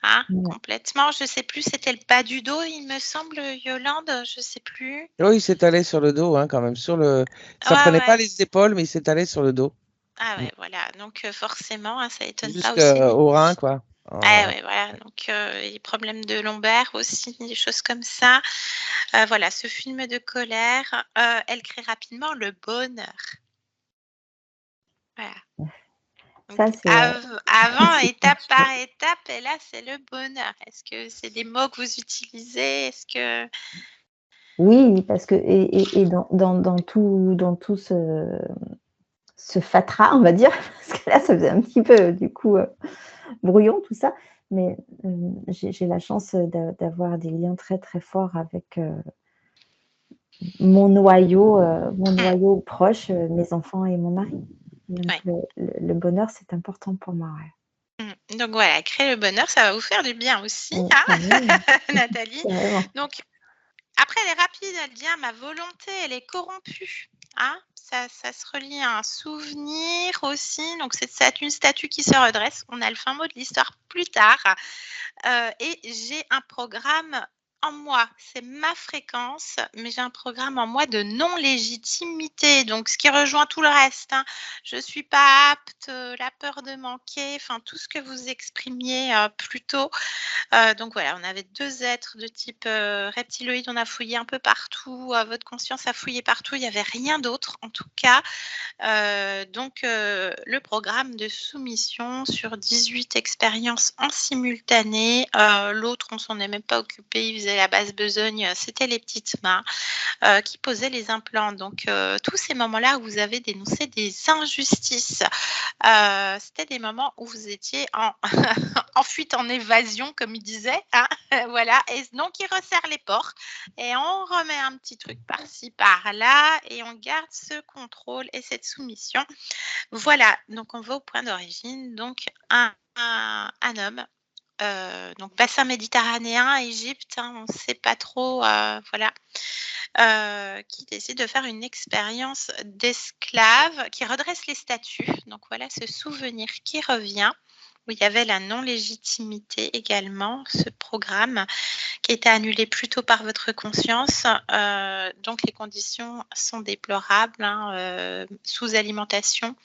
hein, Ouais. complètement. Je ne sais plus, c'était le bas du dos, il me semble, Yolande, je ne sais plus. Oui, il s'est allé sur le dos, hein, quand même. Ça Ouais, prenait pas ouais. les épaules, mais il s'est allé sur le dos. Ah Mm. ouais, voilà. Donc forcément, hein, ça étonne pas aussi. Jusqu'au rein, quoi. Ah ouais, voilà. Donc les problèmes de lombaire aussi, des choses comme ça. Voilà, ce film de colère, elle crée rapidement le bonheur. Voilà. Donc, Ça, c'est avant, c'est étape par sûr. étape, et là, c'est le bonheur. Est-ce que c'est des mots que vous utilisez? Est-ce que... Oui, parce que et dans tout ce fatras, on va dire, parce que là, ça faisait un petit peu, du coup, brouillon tout ça, mais j'ai la chance d'avoir des liens très, très forts avec, mon noyau proche, mes enfants et mon mari. Donc Ouais. le bonheur, c'est important pour moi, ouais. Donc voilà, créer le bonheur, ça va vous faire du bien aussi, hein, Carrément, Nathalie. carrément. Donc, après, elle est rapide, elle dit: «Ah, ma volonté, elle est corrompue». Hein, ça se relie à un souvenir aussi, donc c'est une statue qui se redresse. On a le fin mot de l'histoire plus tard. Et j'ai un programme en moi, c'est ma fréquence, mais j'ai un programme en moi de non-légitimité, donc ce qui rejoint tout le reste, hein. Je suis pas apte, la peur de manquer, enfin tout ce que vous exprimiez, plus tôt. Donc voilà, on avait 2 êtres de type, reptiloïde, on a fouillé un peu partout, votre conscience a fouillé partout, il y avait rien d'autre en tout cas. Donc le programme de soumission sur 18 expériences en simultané. L'autre, on s'en est même pas occupé, il faisait la basse besogne, c'était les petites mains qui posaient les implants. Donc tous ces moments-là où vous avez dénoncé des injustices, c'était des moments où vous étiez en en fuite, en évasion, comme il disait, hein, voilà. Et donc il resserre les portes et on remet un petit truc par-ci, par-là et on garde ce contrôle et cette soumission. Voilà, donc on va au point d'origine. Donc un homme, donc bassin méditerranéen, Égypte, hein, on ne sait pas trop, voilà, qui décide de faire une expérience d'esclave, qui redresse les statuts. Donc voilà ce souvenir qui revient, où il y avait la non-légitimité également, ce programme qui a été annulé plus tôt par votre conscience. Donc les conditions sont déplorables, hein, sous-alimentation.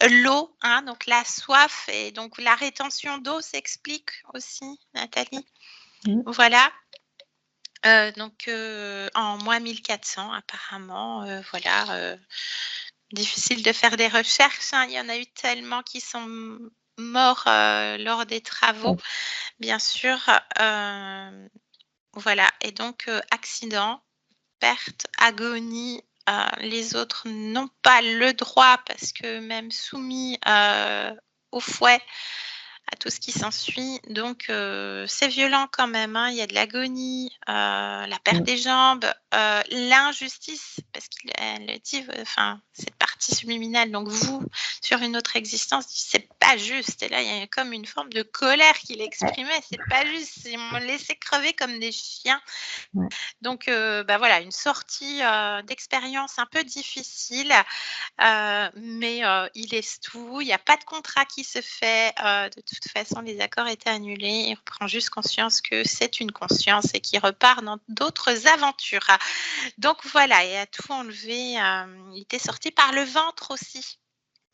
L'eau, hein, donc la soif et donc la rétention d'eau s'explique aussi, Nathalie. Mmh. Voilà. Donc en moins 1400 apparemment, voilà, difficile de faire des recherches, hein. Il y en a eu tellement qui sont morts, lors des travaux, Ouais. bien sûr, voilà. Et donc accident, perte, agonie, les autres n'ont pas le droit parce qu'eux-mêmes soumis, au fouet, à tout ce qui s'ensuit. Donc c'est violent quand même, hein. Il y a de l'agonie, la perte Mmh. des jambes, l'injustice parce qu'elle dit, enfin, cette partie subliminale, donc vous, sur une autre existence, dit: «C'est pas juste» et là, il y a comme une forme de colère qu'il Ouais, exprimait. «C'est pas juste, ils m'ont laissé crever comme des chiens». ouais. Donc bah, voilà, une sortie, d'expérience un peu difficile, mais il laisse tout. Il y a pas de contrat qui se fait, de toute façon, les accords étaient annulés. Il reprend juste conscience que c'est une conscience et qu'il repart dans d'autres aventures. Donc voilà, et à tout enlever, il était sorti par le ventre aussi.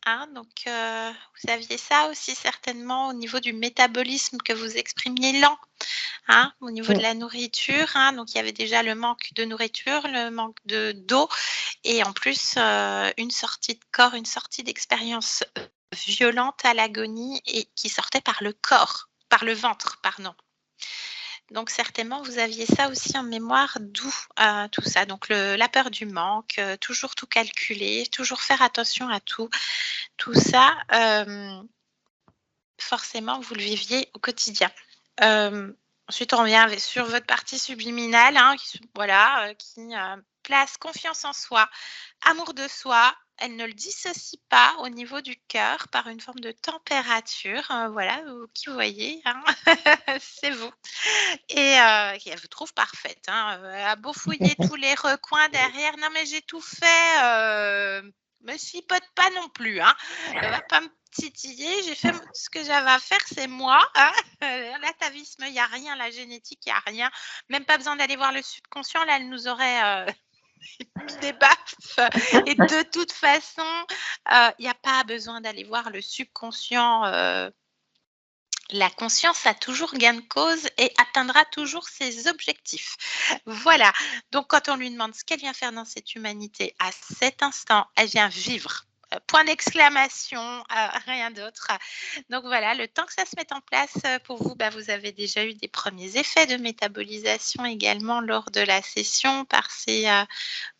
Hein, donc vous aviez ça aussi certainement au niveau du métabolisme que vous exprimiez lent. Hein, au niveau de Mmh. la nourriture, hein, donc il y avait déjà le manque de nourriture, le manque d'eau et en plus, une sortie de corps, une sortie d'expérience, violente à l'agonie et qui sortait par le corps, par le ventre, pardon. Donc certainement, vous aviez ça aussi en mémoire, d'où, tout ça. Donc la peur du manque, toujours tout calculer, toujours faire attention à tout. Tout ça, forcément, vous le viviez au quotidien. Ensuite, on revient sur votre partie subliminale, hein, voilà, qui place confiance en soi, amour de soi. Elle ne le dissocie pas au niveau du cœur par une forme de température. Voilà, qui vous voyez, hein, c'est vous. Et elle vous trouve parfaite. Hein, elle a beau fouiller tous les recoins derrière. Non, mais j'ai tout fait. me chipote pas non plus, hein. Elle va pas me titiller. J'ai fait ce que j'avais à faire, c'est moi. Hein. L'atavisme, il n'y a rien. La génétique, il n'y a rien. Même pas besoin d'aller voir le subconscient. Là, elle nous aurait des baffes. Et de toute façon, il n'y a pas besoin d'aller voir le subconscient. La conscience a toujours gain de cause et atteindra toujours ses objectifs. Voilà. Donc, quand on lui demande ce qu'elle vient faire dans cette humanité, à cet instant, elle vient vivre. Point d'exclamation, rien d'autre. Donc voilà, le temps que ça se mette en place pour vous, vous avez déjà eu des premiers effets de métabolisation également lors de la session par ces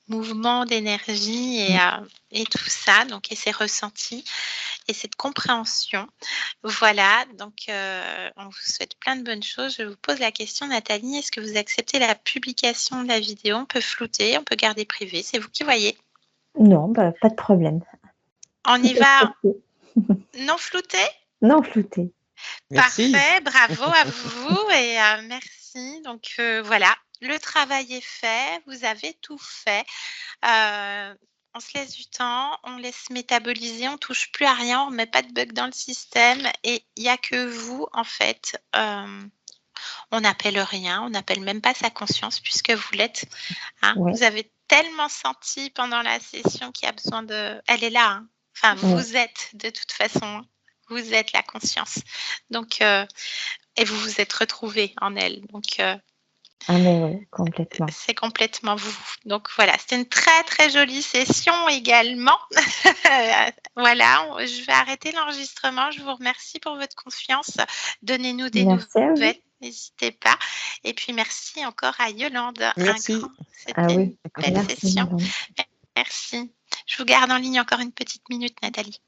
mouvements d'énergie et tout ça, donc et ces ressentis et cette compréhension. Voilà, donc on vous souhaite plein de bonnes choses. Je vous pose la question, Nathalie, est-ce que vous acceptez la publication de la vidéo? On peut flouter, on peut garder privé, c'est vous qui voyez. Non, pas de problème. On y va. Non flouté? Non flouté. Merci. Parfait, bravo à vous et merci. Donc voilà, le travail est fait, vous avez tout fait. On se laisse du temps, on laisse métaboliser, on touche plus à rien, on ne met pas de bug dans le système et il n'y a que vous, en fait. On n'appelle rien, on n'appelle même pas sa conscience puisque vous l'êtes. Hein. Ouais. Vous avez tellement senti pendant la session qu'il y a besoin de... Elle est là. Hein. Enfin, vous êtes de toute façon. Vous êtes la conscience. Donc, et vous vous êtes retrouvés en elle. Donc, ah mais oui, complètement. C'est complètement vous. Donc voilà, c'était une très très jolie session également. Voilà, je vais arrêter l'enregistrement. Je vous remercie pour votre confiance. Donnez-nous des nouvelles, n'hésitez pas. Et puis merci encore à Yolande. Merci. C'était une belle session. Merci. Je vous garde en ligne encore une petite minute, Nathalie.